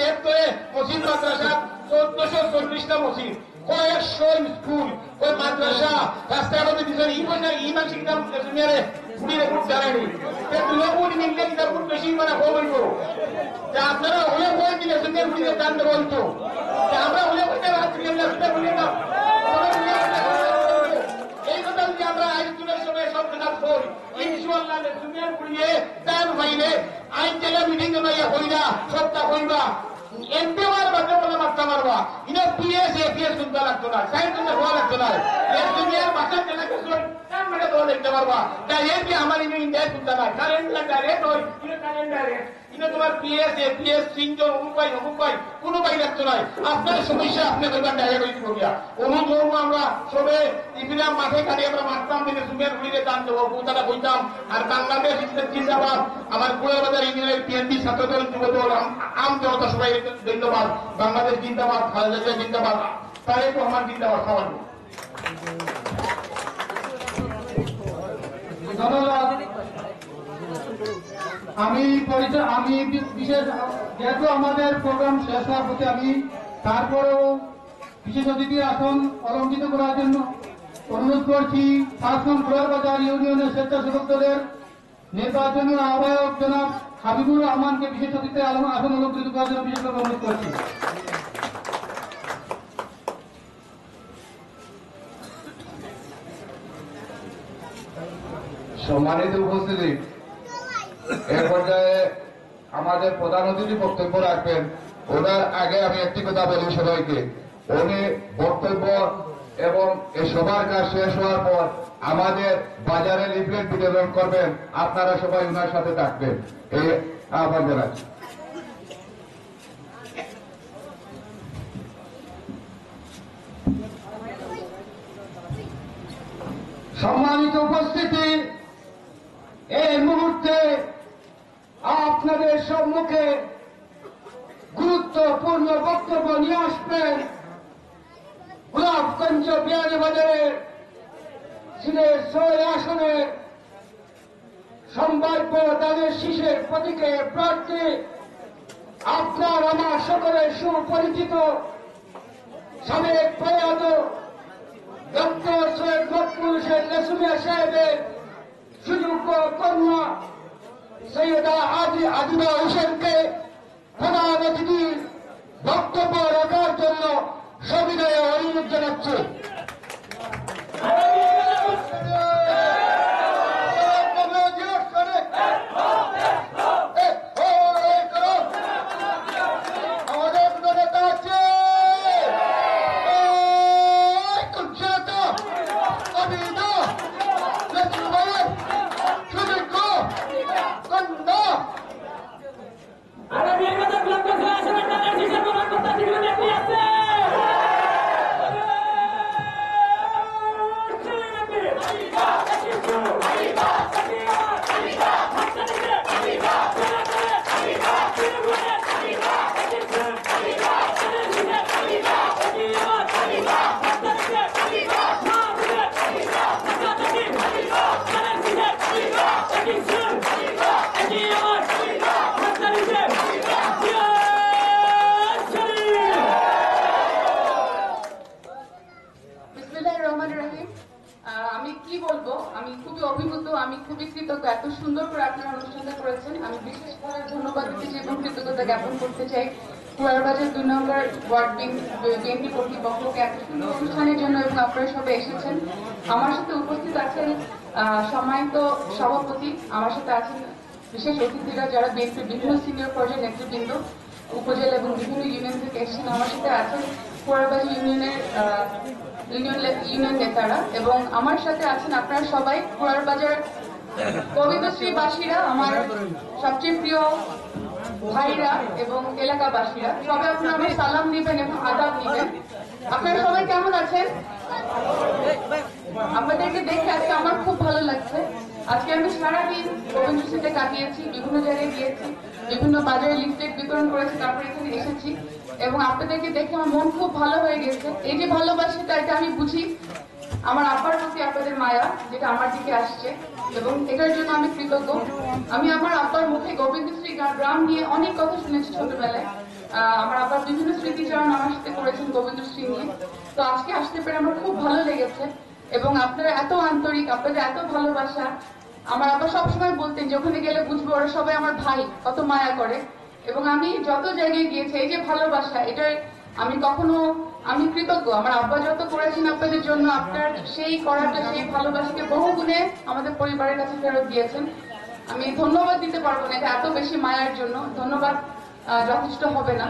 নেট করে মসজিদ মাদ্রাসা 1440টা মসজিদ, কয়েকশো স্কুল, ওই মাদ্রাসা, রাস্তাঘাটে দিচ্ছেন ইমান শিক্ষা লেসুমিয়ারে ঘুরিয়ে ভোট জানায়নি। দুটো ভোট মিললে কিনা ভোট বেশি মানে হইব। আপনারা হলে বই দিলে সুন্দর ঘুরিয়ে দান দেবো হইতো, আমরা হলে বইতে বলিয়ে না। এই কথা যদি আমরা আইনের সময় সব কাজ করি, ইনশাআল্লাহ দুনিয়ার ঘুরিয়ে দান হইলে আইন জেলা মিটিং হইয়া হইনা সবটা হইবা। এমপি হওয়ার বাদে বলে মাত্রা মারো পারবা ইনো পিএস এপিএস শুনতে লাগতো না সাইন শুনতে হওয়া লাগতো না এই দুনিয়ার ভাষা জেলা কিছু মানে তো দেখতে পারবা ডাইরেক্ট আমার ইনো ইন্ডিয়া শুনতে না কারেন্ট না ডাইরেক্ট হয় ইনো কারেন্ট ডাইরেক্ট ইনো তোমার পিএস এপিএস সিনজন উপায় কোনো পাই লাগতো না আপনার সমস্যা আপনি করবেন ডাইরেক্ট হইতে গিয়া অনুধর্ম আমরা সবে ইপিনা মাঠে কাটে আমরা মারতাম দিনে সুমের গুলিতে দান দেবো বুতাটা বইতাম আর বাংলাদেশ জিন্দাবাদ আমার কুয়াবাজার ইউনিয়নের পিএনপি ছাত্রদল যুবদল আম জনতা সবাই ধন্যবাদ বাংলাদেশ জিন্দাবাদ খালেদা জিন্দাবাদ তারেক রহমান জিন্দাবাদ সবাই ধন্যবাদ। আমি বিশেষ যেহেতু আমাদের প্রোগ্রাম শেষ হওয়ার প্রতি আমি তারপরেও বিশেষ অতিথির আসন অলঙ্কিত করার জন্য অনুরোধ করছি 7 নং কুয়ারবাজার ইউনিয়নের স্বেচ্ছাসেবক দলের নির্বাচনী আহ্বায়ক জনাব হাবিবুর রহমানকে বিশেষ অতিথির আসন অলঙ্কৃত করার জন্য বিশেষভাবে অনুরোধ করছি। সম্মানিত উপস্থিতি, এ পর্যায়ে আমাদের প্রধান অতিথি বক্তব্য রাখবেন। ওনার আগে আমি একটি কথা বলি সবাইকে, উনি বক্তব্য এবং এই সবার কাজ শেষ হওয়ার পর আমাদের বাজারে লিফলেট বিতরণ করবেন, আপনারা সবাই ওনার সাথে থাকবেন, এই আহ্বান জানাচ্ছি। সম্মানিত উপস্থিতি, এই মুহূর্তে আপনাদের সম্মুখে গুরুত্বপূর্ণ বক্তব্য নিয়ে আসবেন গোলাপগঞ্জ বিয়ানীবাজারের সিলেট 6 আসনের সম্ভাব্য দানের শীষের প্রতীকে প্রার্থী আপনার আমার সকলের সুপরিচিত সাবেক প্রয়াত ডক্টর সৈয়দ মকবুল হোসেন লেসুমিয়া সাহেবের সুযোগ্য কন্যা সৈয়দা আদিবা হোসেনকে প্রধান অতিথির বক্তব্য রাখার জন্য সবিনয়ে অনুরোধ জানাচ্ছি। আমি কি বলবো, আমি খুবই অভিভূত, আমি খুবই কৃতজ্ঞ। এত সুন্দর করে আপনারা অনুষ্ঠানটা করেছেন, আমি বিশেষভাবে ধন্যবাদ দিতে চাই এবং কৃতজ্ঞতা জ্ঞাপন করতে চাই কুয়ারবাজার 2 নম্বর ওয়ার্ড বিএনপি কর্তৃপক্ষকে এত সুন্দর অনুষ্ঠানের জন্য, এবং আপনারা সবাই এসেছেন। আমার সাথে উপস্থিত আছেন সম্মানিত সভাপতি, আমার সাথে আছেন বিশেষ অতিথিরা যারা বিএনপির বিভিন্ন সিনিয়র পর্যায়ের নেতৃবৃন্দ, উপজেলা এবং বিভিন্ন ইউনিয়ন থেকে এসেছেন। আমার সাথে আছেন কুয়ারবাজার ইউনিয়নের ইউনিয়ন নেতারা, এবং আমার সাথে আছেন আপনারা সবাই কুয়ারবাজার কবিতাশ্রীবাসীরা, আমার সবচেয়ে প্রিয় ভাইরা এবং এলাকাবাসীরা। সবাই আপনারা আমার সালাম দিবেন এবং আদাব দিবেন। আপনারা সবাই কেমন আছেন? আপনাদেরকে দেখে আজকে আমার খুব ভালো লাগছে। আজকে আমি সারাদিন গোবিন্দশ্রীতে কাটিয়েছি, বিভিন্ন জায়গায় গিয়েছি, বিভিন্ন বাজারে লিফলেট বিতরণ করেছি, তারপরে এখানে এসেছি এবং আপনাদেরকে দেখে আমার মন খুব ভালো হয়ে গেছে। এই যে ভালোবাসাটা, এটা আমি বুঝি আমার আব্বার প্রতি আপনাদের মায়া, যেটা আমার দিকে আসছে, এবং এটার জন্য আমি কৃতজ্ঞ। আমি আমার আব্বার মুখে গোবিন্দশ্রী গ্রাম নিয়ে অনেক কথা শুনেছি ছোটবেলায়। আমার আব্বার বিভিন্ন স্মৃতিচারণ আমার সাথে করেছেন গোবিন্দশ্রী নিয়ে। তো আজকে আসতে পেরে আমার খুব ভালো লেগেছে, এবং আপনারা এত আন্তরিক, আপনাদের এত ভালোবাসা। আমার আব্বা সবসময় বলতেন যে ওখানে গেলে বুঝবো ওরা সবাই আমার ভাই, কত মায়া করে। এবং আমি যত জায়গায় গিয়েছি, এই যে ভালোবাসা, এটাই আমি কৃতজ্ঞ। আমার আব্বা যত করেছেন আপনাদের জন্য, আপনার সেই করাটা, সেই ভালোবাসাকে বহু গুণে আমাদের পরিবারের কাছে ফেরত দিয়েছেন। আমি ধন্যবাদ দিতে পারবো না, এটা এত বেশি মায়ার জন্য। ধন্যবাদ যথেষ্ট হবে না।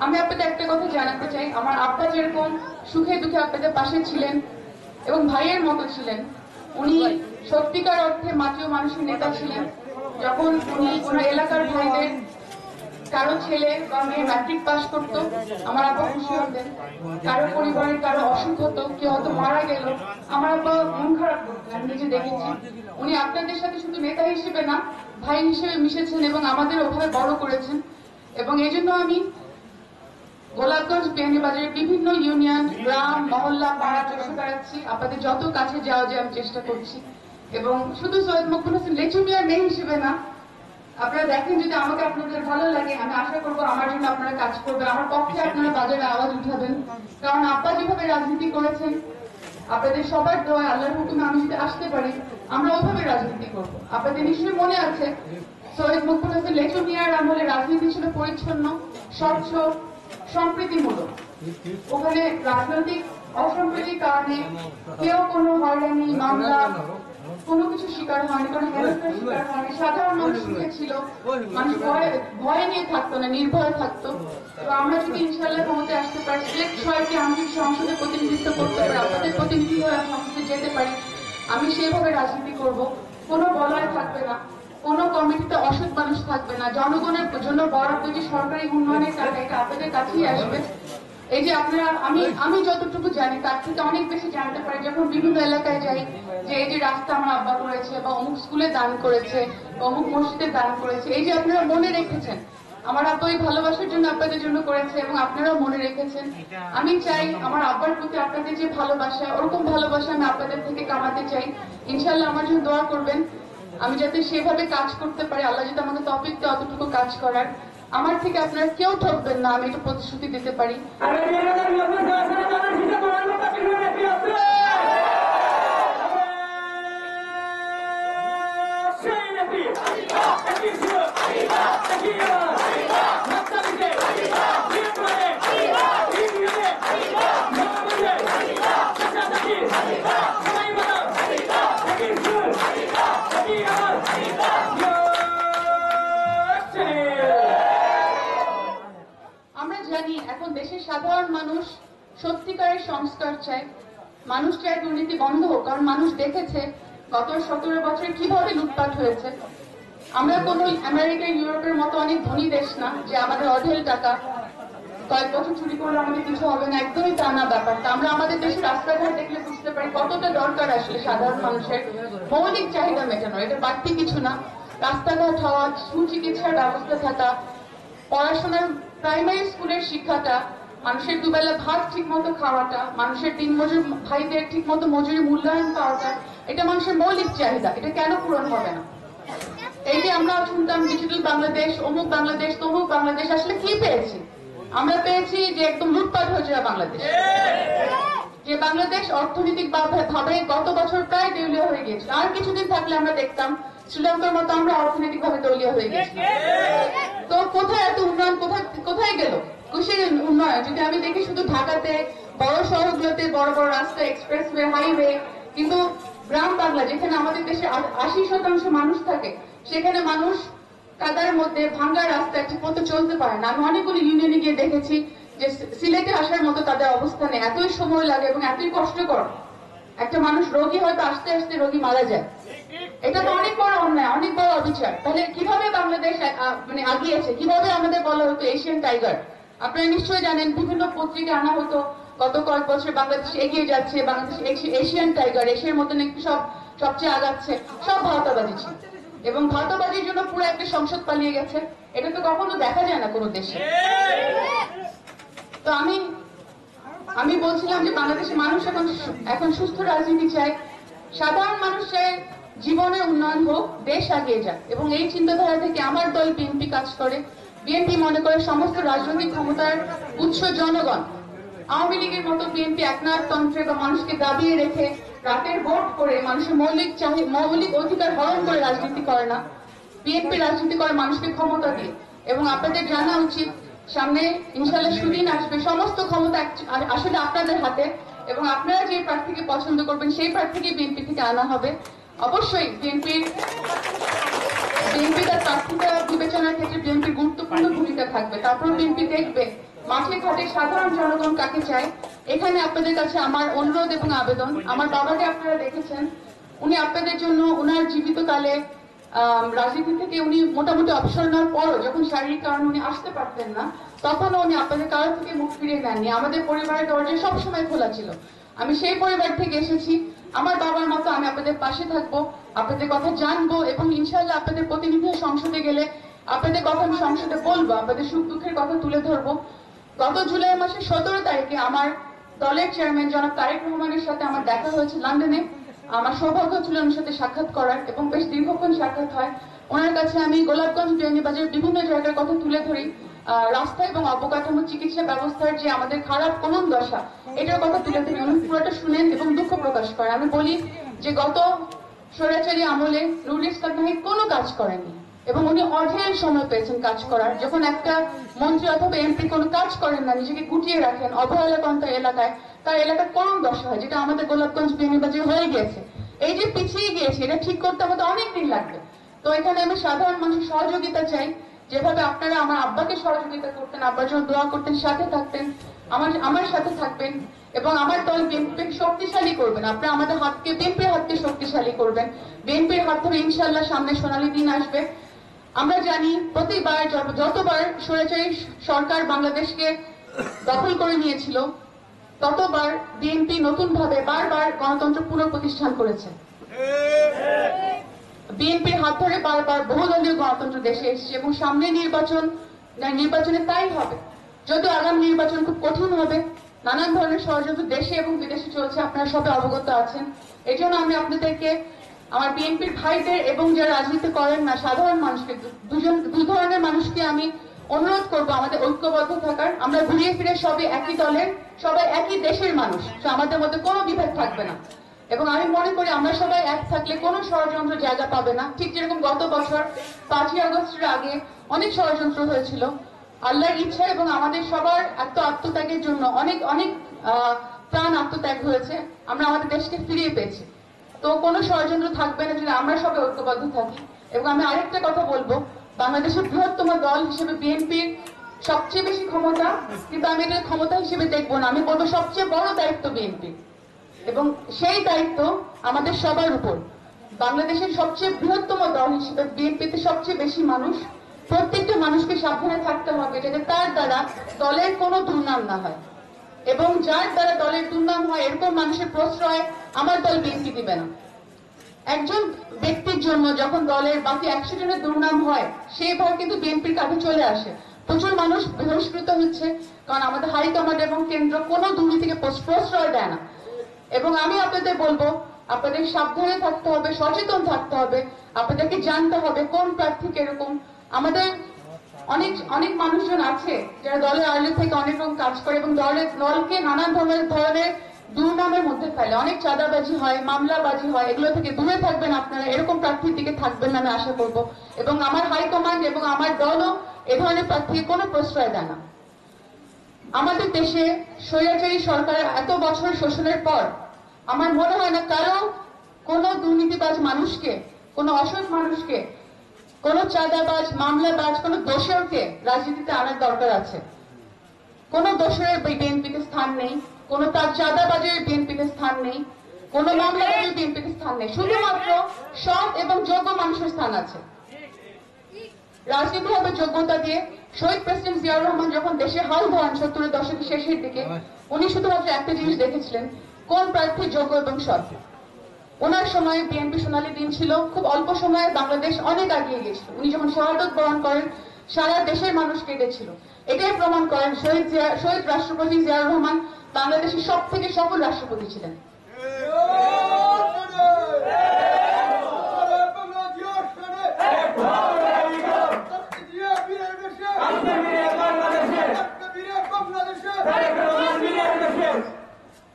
আমি আপনাদের একটা কথা জানাতে চাই, আমার আব্বা যেরকম সুখে দুঃখে আপনাদের পাশে ছিলেন এবং ভাইয়ের মতো ছিলেন, উনি সত্যিকার অর্থে মাটিও মানুষের নেতা ছিলেন। যখন উনি ওনার এলাকার ভাইদের কারো ছেলে বা মেয়ে ম্যাট্রিক পাস করতো, আমার আব্বা খুশি হতেন। কারো পরিবারের কারো অসুখ হতো, কেউ হয়তো মারা গেল, আমার আব্বা মন খারাপ করতেন। আমি নিজে দেখেছি উনি আপনাদের সাথে শুধু নেতা হিসেবে না, ভাই হিসেবে মিশেছেন এবং আমাদের ওভাবে বড় করেছেন। এবং এই জন্য আমি গোলাপগঞ্জ বিয়ানীবাজারের বিভিন্ন ইউনিয়ন, গ্রাম, মহল্লা, পাড়া চষে বেড়াচ্ছি, আপনাদের যত কাছে যাওয়া যায় আমি চেষ্টা করছি। এবং শুধু সৈয়দ মকবুল হোসেন লেচু মিয়ার মেয়ে হিসেবে না, আপনারা দেখেন যদি আমাকে আপনাদের ভালো লাগে, আমি আশা করবো আমার জন্য আপনারা কাজ করবেন, আমার পক্ষে আপনারা বাজারে আওয়াজ উঠাবেন। কারণ আব্বা যেভাবে রাজনীতি করেছেন, আপনাদের সবার দোয়া আল্লাহর হুকুমে আমি যদি আসতে পারি, আমরা ওইভাবে রাজনীতি করব। আপনাদের নিশ্চয়ই মনে আছে সৈয়দ মকবুল হোসেন লেচু মিয়ার আমলে রাজনীতি ছিল পরিচ্ছন্ন, স্বচ্ছ, সম্প্রীতিমূলক। ওখানে রাজনৈতিক অসম্প্রীতির কারণে কেউ কোনো হয়রানি, মামলা, কোনো কিছু শিকার হয়নি, কোনো হেনস্থার শিকার হয়নি। সাধারণ মানুষ সুখে ছিল, মানুষ ভয়ে নিয়ে থাকতো না, নির্ভয়ে থাকতো। তো আমরা যদি ইনশাআল্লাহ ক্ষমতায় আসতে পারি, সিলেট 6টি আঞ্চলিক সংসদে প্রতিনিধিত্ব করতে পারি, আপনাদের প্রতিনিধি হয়ে সংসদে যেতে পারি, আমি সেভাবে রাজনীতি করব। কোনো বলয় থাকবে না, কোনো কমিটিতে অসৎ মানুষ থাকবে না, জনগণের জন্য বরাদ্দ যে সরকারি উন্নয়নের টাকা, এটা আপনাদের কাছেই আসবে। এই যে আপনারা, আমি যতটুকু জানি তার থেকে অনেক বেশি জানতে পারি যখন বিভিন্ন এলাকায় যাই, যে এই যে রাস্তা আমার আব্বা করেছে, বা অমুক স্কুলে দান করেছে, বা অমুক মসজিদে দান করেছে, এই যে আপনারা মনে রেখেছেন, আমার আব্বা এই ভালোবাসার জন্য আপনাদের জন্য করেছে এবং আপনারাও মনে রেখেছেন। আমি চাই আমার আব্বার প্রতি আপনাদের যে ভালোবাসা, ওরকম ভালোবাসা আমি আপনাদের থেকে কামাতে চাই। ইনশাআল্লাহ আমার জন্য দোয়া করবেন, আমি যাতে সেভাবে কাজ করতে পারি, আল্লাহ যাতে আমাকে তৌফিক দেয় অতটুকু কাজ করার। আমার থেকে আপনারা কেউ ঠকবেন না, আমি এটা প্রতিশ্রুতি দিতে পারি। আমরা জানি এখন দেশের সাধারণ মানুষ সত্যিকারের সংস্কার চায়, মানুষ চায় দুর্নীতি বন্ধ হোক। কারণ মানুষ দেখেছে গত 17 বছরে কিভাবে লুটপাট হয়েছে। আমরা কোনো আমেরিকা, ইউরোপের মতো অনেক ধনী দেশ না যে আমাদের অঢেল টাকা, কয়েক বছর চুরি করলে আমাদের কিছু হবে না, একদমই তা না ব্যাপারটা। আমরা আমাদের দেশের রাস্তাঘাট দেখলে বুঝতে পারি কতটা দরকার আসলে সাধারণ মানুষের মৌলিক চাহিদা মেটানো, এটা বাড়তি কিছু না। রাস্তাঘাট হওয়া, সুচিকিৎসার ব্যবস্থা থাকা, পড়াশোনার প্রাইমারি স্কুলের শিক্ষাটা, মানুষের দুবেলা ভাত ঠিক মতো খাওয়াটা, মানুষের দিনমজুর ভাইদের ঠিক মতো মজুরি মূল্যায়ন পাওয়াটা, এটা মানুষের মৌলিক চাহিদা। এটা কেন পূরণ হবে না? এই যে আমরা শুনতাম ডিজিটাল বাংলাদেশ, অমুক বাংলাদেশ, তমুক বাংলাদেশ, আসলে কি পেয়েছি? আমরা পেয়েছি যে একদম লুটপাট হয়ে যাওয়া বাংলাদেশ, যে বাংলাদেশ অর্থনৈতিক ভাবে গত বছর প্রায় দেউলিয়া হয়ে গিয়েছে। আর কিছুদিন থাকলে আমরা দেখতাম শ্রীলঙ্কার মতো আমরা অর্থনৈতিক ভাবে দেউলিয়া হয়ে গেছি। তো কোথায় এত উন্নয়ন, কোথায় গেল? কিসের উন্নয়ন? যদি আমি দেখি শুধু ঢাকাতে বড় শহরগুলোতে বড় বড় রাস্তা, এক্সপ্রেসওয়ে, হাইওয়ে, কিন্তু গ্রাম বাংলা যেখানে আমাদের দেশে 80% মানুষ থাকে, সেখানে মানুষ কাদার মধ্যে ভাঙ্গা রাস্তায় ঠিক মতো চলতে পারে না। আমি অনেকগুলো ইউনিয়নে গিয়ে দেখেছি যে সিলেটে আসার মতো তাদের অবস্থা নেই, এতই সময় লাগে এবং এতই কষ্টকর। একটা মানুষ রোগী হয়তো আসতে আসতে রোগী মারা যায়। এটা তো অনেক বড় অন্যায়, অনেক বড় অবিচার। তাহলে কিভাবে বাংলাদেশ মানে আগিয়েছে? কিভাবে আমাদের বলা হতো এশিয়ান টাইগার? আপনারা নিশ্চয়ই জানেন, বিভিন্ন পত্রিকা আনা হতো গত কয়েক বছর বাংলাদেশ এগিয়ে যাচ্ছে, বাংলাদেশ এশিয়ান টাইগার, এশিয়ার মতো নাকি সবচেয়ে আগাচ্ছে। সব ভারতাবাজি ছিল এবং ভারতাবাজির জন্য পুরো একটা সংসদ পালিয়ে গেছে। এটা তো কখনো দেখা যায় না কোনো দেশে। তো আমি বলছিলাম যে বাংলাদেশের মানুষ এখন সুস্থ রাজনীতি চায়, সাধারণ মানুষ চায় জীবনে উন্নয়ন হোক, দেশ আগিয়ে যাক। এবং এই চিন্তাধারা থেকে আমার দল বিএনপি কাজ করে। বিএনপি মনে করে সমস্ত রাজনৈতিক ক্ষমতার উৎস জনগণ। আওয়ামী লীগের মতো বিএনপি একনায়কতন্ত্রে বা মানুষকে দাবিয়ে রেখে রাতের ভোট করে মানুষের মৌলিক অধিকার হরণ করে রাজনীতি করে না। বিএনপি রাজনীতি করে মানুষকে ক্ষমতা দিয়ে। এবং আপনাদের জানা উচিত, সামনে ইনশাআল্লাহ সুদিন আসবে, সমস্ত ক্ষমতা আসলে আপনাদের হাতে এবং আপনারা যে প্রার্থীকে পছন্দ করবেন সেই প্রার্থীকে বিএনপি থেকে আনা হবে। অবশ্যই বিএনপি তার প্রার্থীতা বিবেচনার ক্ষেত্রে বিএনপির গুরুত্বপূর্ণ ভূমিকা থাকবে। তারপর বিএনপি দেখবে মাঠে ঘাটে সাধারণ জনগণ কাকে চায়, এখানে আপনাদের কাছে আমার অনুরোধ এবং আবেদন। আমার বাবাকে আপনারা দেখেছেন, উনি আপনাদের জন্য ওনার জীবিতকালে রাজনীতি থেকে উনি মোটামুটি অবসর নেওয়ার পরও যখন শারীরিক কারণে উনি আসতে পারতেন না, তখনও উনি আপনাদের কারো থেকে মুখ ফিরিয়ে নেননি। আমাদের পরিবারের দরজা সবসময় খোলা ছিল। আমি সেই পরিবার থেকে এসেছি। আমার বাবার মতো আমি আপনাদের পাশে থাকবো, আপনাদের কথা জানবো এবং ইনশাল্লাহ আপনাদের প্রতিনিধি হয়ে সংসদে গেলে আপনাদের কথা আমি সংসদে বলবো, আপনাদের সুখ দুঃখের কথা তুলে ধরবো। গত জুলাই মাসের 17 তারিখে আমার দলের চেয়ারম্যান জনাব তারেক রহমানের সাথে আমার দেখা হয়েছে লন্ডনে। আমার সৌভাগ্য ছিল ওনার সাথে সাক্ষাৎ করার এবং বেশ দীর্ঘক্ষণ সাক্ষাৎ হয়। ওনার কাছে আমি গোলাপগঞ্জ বিয়ানীবাজারের বিভিন্ন জায়গার কথা তুলে ধরি, রাস্তা এবং অবকাঠামো, চিকিৎসা ব্যবস্থার যে আমাদের খারাপ করুণ দশা, এটার কথা তুলে ধরি। উনি পুরোটা শুনেন এবং দুঃখ প্রকাশ করেন। আমি বলি যে গত স্বৈরাচারী আমলে নুরুল ইসলাম নাহিদ কোনো কাজ করেননি এবং উনি অঢেল সময় পেয়েছেন কাজ করার। যখন একটা মন্ত্রী অথবা এমপি কোনো কাজ করেন না, নিজেকে গুটিয়ে রাখেন, অবহেলা করেন তার এলাকায়, তার এলাকার করুণ দশা হয়, যেটা আমাদের গোলাপগঞ্জ বিয়ানীবাজার হয়ে গিয়েছে। এই যে পিছিয়ে গিয়েছে, এটা ঠিক করতে আমাদের অনেক দিন লাগবে। তো এখানে আমি সাধারণ মানুষের সহযোগিতা চাই। যেভাবে আপনারা আমার আব্বাকে সহযোগিতা করতেন, আব্বার জন্য দোয়া করতেন, সাথে থাকতেন, আমার সাথে থাকবেন এবং আমার দল বিএনপিকে শক্তিশালী করবেন। আপনারা আমাদের হাতকে, বিএনপির হাতকে শক্তিশালী করবেন। বিএনপির হাত ধরে ইনশাল্লাহ সামনে সোনালী দিন আসবে। আমরা জানি প্রতিবার যতবার স্বৈরাচারী সরকার বাংলাদেশকে দখল করে নিয়েছিল, ততবার বিএনপি নতুন ভাবে বারবার গণতন্ত্র পুনঃপ্রতিষ্ঠান করেছে। বিএনপির হাত ধরে বারবার বহুদলীয় গণতন্ত্র দেশে এসেছে এবং সামনে নির্বাচনে তাই হবে। যদিও আগামী নির্বাচন খুব কঠিন হবে, নানান ধরনের ষড়যন্ত্র দেশে এবং বিদেশে চলছে, আপনারা সবাই অবগত আছেন। এই জন্য আমি আপনাদেরকে, আমার বিএনপির ভাইদের এবং যারা রাজনীতি করেন না সাধারণ মানুষকে, দুই ধরনের মানুষকে আমি অনুরোধ করবো আমাদের ঐক্যবদ্ধ থাকার। আমরা ঘুরিয়ে ফিরে সবাই একই দলের, সবাই একই দেশের মানুষ, আমাদের মধ্যে কোনো বিভেদ থাকবে না। এবং আমি মনে করি আমরা সবাই এক থাকলে কোনো ষড়যন্ত্র জায়গা পাবে না। ঠিক যেরকম গত বছর 5ই আগস্টের আগে অনেক ষড়যন্ত্র হয়েছিল, আল্লাহর ইচ্ছা এবং আমাদের সবার আত্মত্যাগের জন্য অনেক অনেক প্রাণ আত্মত্যাগ হয়েছে, আমরা আমাদের দেশকে ফিরিয়ে পেয়েছি। তো কোনো ষড়যন্ত্র থাকবে না যদি আমরা সবাই ঐক্যবদ্ধ থাকি। এবং আমি আরেকটা কথা বলবো, বাংলাদেশের বৃহত্তম দল হিসেবে বিএনপির সবচেয়ে বেশি ক্ষমতা, কিন্তু আমি এটা ক্ষমতা হিসেবে দেখবো না, আমি বলবো সবচেয়ে বড় দায়িত্ব বিএনপি এবং সেই দায়িত্ব আমাদের সবার উপর। বাংলাদেশের সবচেয়ে বৃহত্তম দল হিসেবে বিএনপিতে সবচেয়ে বেশি মানুষ, প্রত্যেকটা মানুষকে সাবধানে থাকতে হবে যাতে তার দ্বারা দলের কোনো দুর্নাম না হয় এবং যার দ্বারা দলের দুর্নাম হয় এরকম মানুষের প্রশ্রয় আমার দল বিএনপি দিবে না। একজন ব্যক্তির জন্য যখন দলের বাকি 100 জনের দুর্নাম হয়, সেই ভয় কিন্তু বিএনপির কাছে চলে আসে। প্রচুর মানুষ বহিষ্কৃত হচ্ছে কারণ আমাদের হাইকমান্ড এবং কেন্দ্র কোনো দুর্নীতিকে প্রশ্রয় দেয় না। এবং আমি আপনাদের বলবো, আপনাদের সাবধানে থাকতে হবে, সচেতন থাকতে হবে, আপনাদেরকে জানতে হবে কোন প্রার্থী কিরকম। আমাদের অনেক মানুষজন আছে যারা দলের আড়ালে থেকে অনেক রকম কাজ করে এবং দলকে নানান ধরনের দুর্নামের মধ্যে ফেলে। অনেক চাঁদাবাজি হয়, মামলাবাজি হয়, এগুলো থেকে দূরে থাকবেন আপনারা, এরকম প্রার্থীর দিকে থাকবেন না আমি আশা করবো। এবং আমার হাইকমান্ড এবং আমার দলও এ ধরনের প্রার্থীকে কোনো প্রশ্রয় দেয় না। আমাদের দেশে স্বৈরাচারী সরকারের এত বছর শোষণের পর আমার মনে হয় না কারো কোনো দুর্নীতিবাজ মানুষকে, কোনো অসৎ মানুষকে, কোনো চাঁদাবাজ, মামলাবাজ, কোনো দোষরকে রাজনীতিতে আনার দরকার আছে। কোনো দোষরের বিএনপিতে স্থান নেই, কোনো তার চাঁদাবাজের বিএনপিতে স্থান নেই, কোনো মামলাবাজের বিএনপিতে স্থান নেই। শুধুমাত্র সৎ এবং যোগ্য মানুষের স্থান আছে। রাজনীতি হবে যোগ্যতা দিয়ে। শহীদ প্রেসিডেন্ট জিয়াউর রহমান যখন দেশে হাল ধরেন 70-এর দশকের শেষের দিকে, উনি শুধুমাত্র একটা জিনিস দেখেছিলেন, কোন প্রার্থী যোগ্য এবং সৎ। ওনার সময় বিএনপি সোনালী দিন ছিল, খুব অল্প সময়ে বাংলাদেশ অনেক আগিয়ে গেছিল। উনি যখন শাহাদত বরণ করেন সারা দেশের মানুষ কেঁদেছিল। এটাই প্রমাণ করেন শহীদ রাষ্ট্রপতি জিয়াউর রহমান বাংলাদেশের সব থেকে সফল রাষ্ট্রপতি ছিলেন।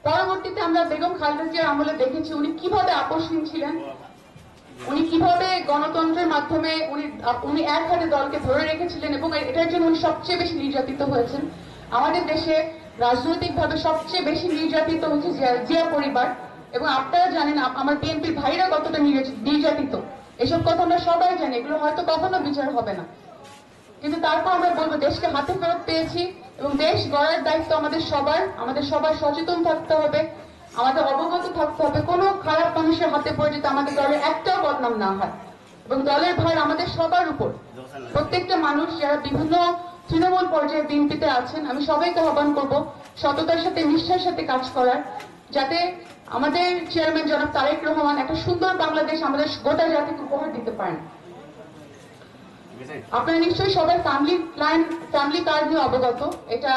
পরবর্তীতে আমরা বেগম খালেদা জিয়ার আমলে দেখেছি উনি কিভাবে আপোষহীন ছিলেন, উনি কিভাবে গণতন্ত্রের মাধ্যমে উনি এক হাতে দলকে ধরে রেখেছিলেন এবং এটার জন্য উনি সবচেয়ে বেশি নির্যাতিত হয়েছেন। আমাদের দেশে রাজনৈতিকভাবে সবচেয়ে বেশি নির্যাতিত হচ্ছে জিয়া পরিবার এবং আপনারা জানেন আমার বিএনপির ভাইরা কতটা নির্যাতিত। এসব কথা আমরা সবাই জানি, এগুলো হয়তো কখনো বিচার হবে না, কিন্তু তারপর আমরা বলবো দেশকে হাতে ফেরত পেয়েছি এবং দেশ গড়ার দায়িত্ব আমাদের সবার সচেতন থাকতে হবে, আমাদের অবগত থাকতে হবে। কোনো খারাপ মানুষের হাতে পড়ে যেতে আমাদের দলের একটাও বদনাম না হয়, এবং দলের ভার আমাদের সবার উপর। প্রত্যেকটা মানুষ যারা বিভিন্ন তৃণমূল পর্যায়ে বিএনপিতে আছেন, আমি সবাইকে আহ্বান করব সততার সাথে নিষ্ঠার সাথে কাজ করার, যাতে আমাদের চেয়ারম্যান জনাব তারেক রহমান একটা সুন্দর বাংলাদেশ আমাদের গোটা জাতিকে উপহার দিতে পারেন। আপনারা নিশ্চয়ই সবাই ফ্যামিলি কার্ড নিয়ে অবগত। এটা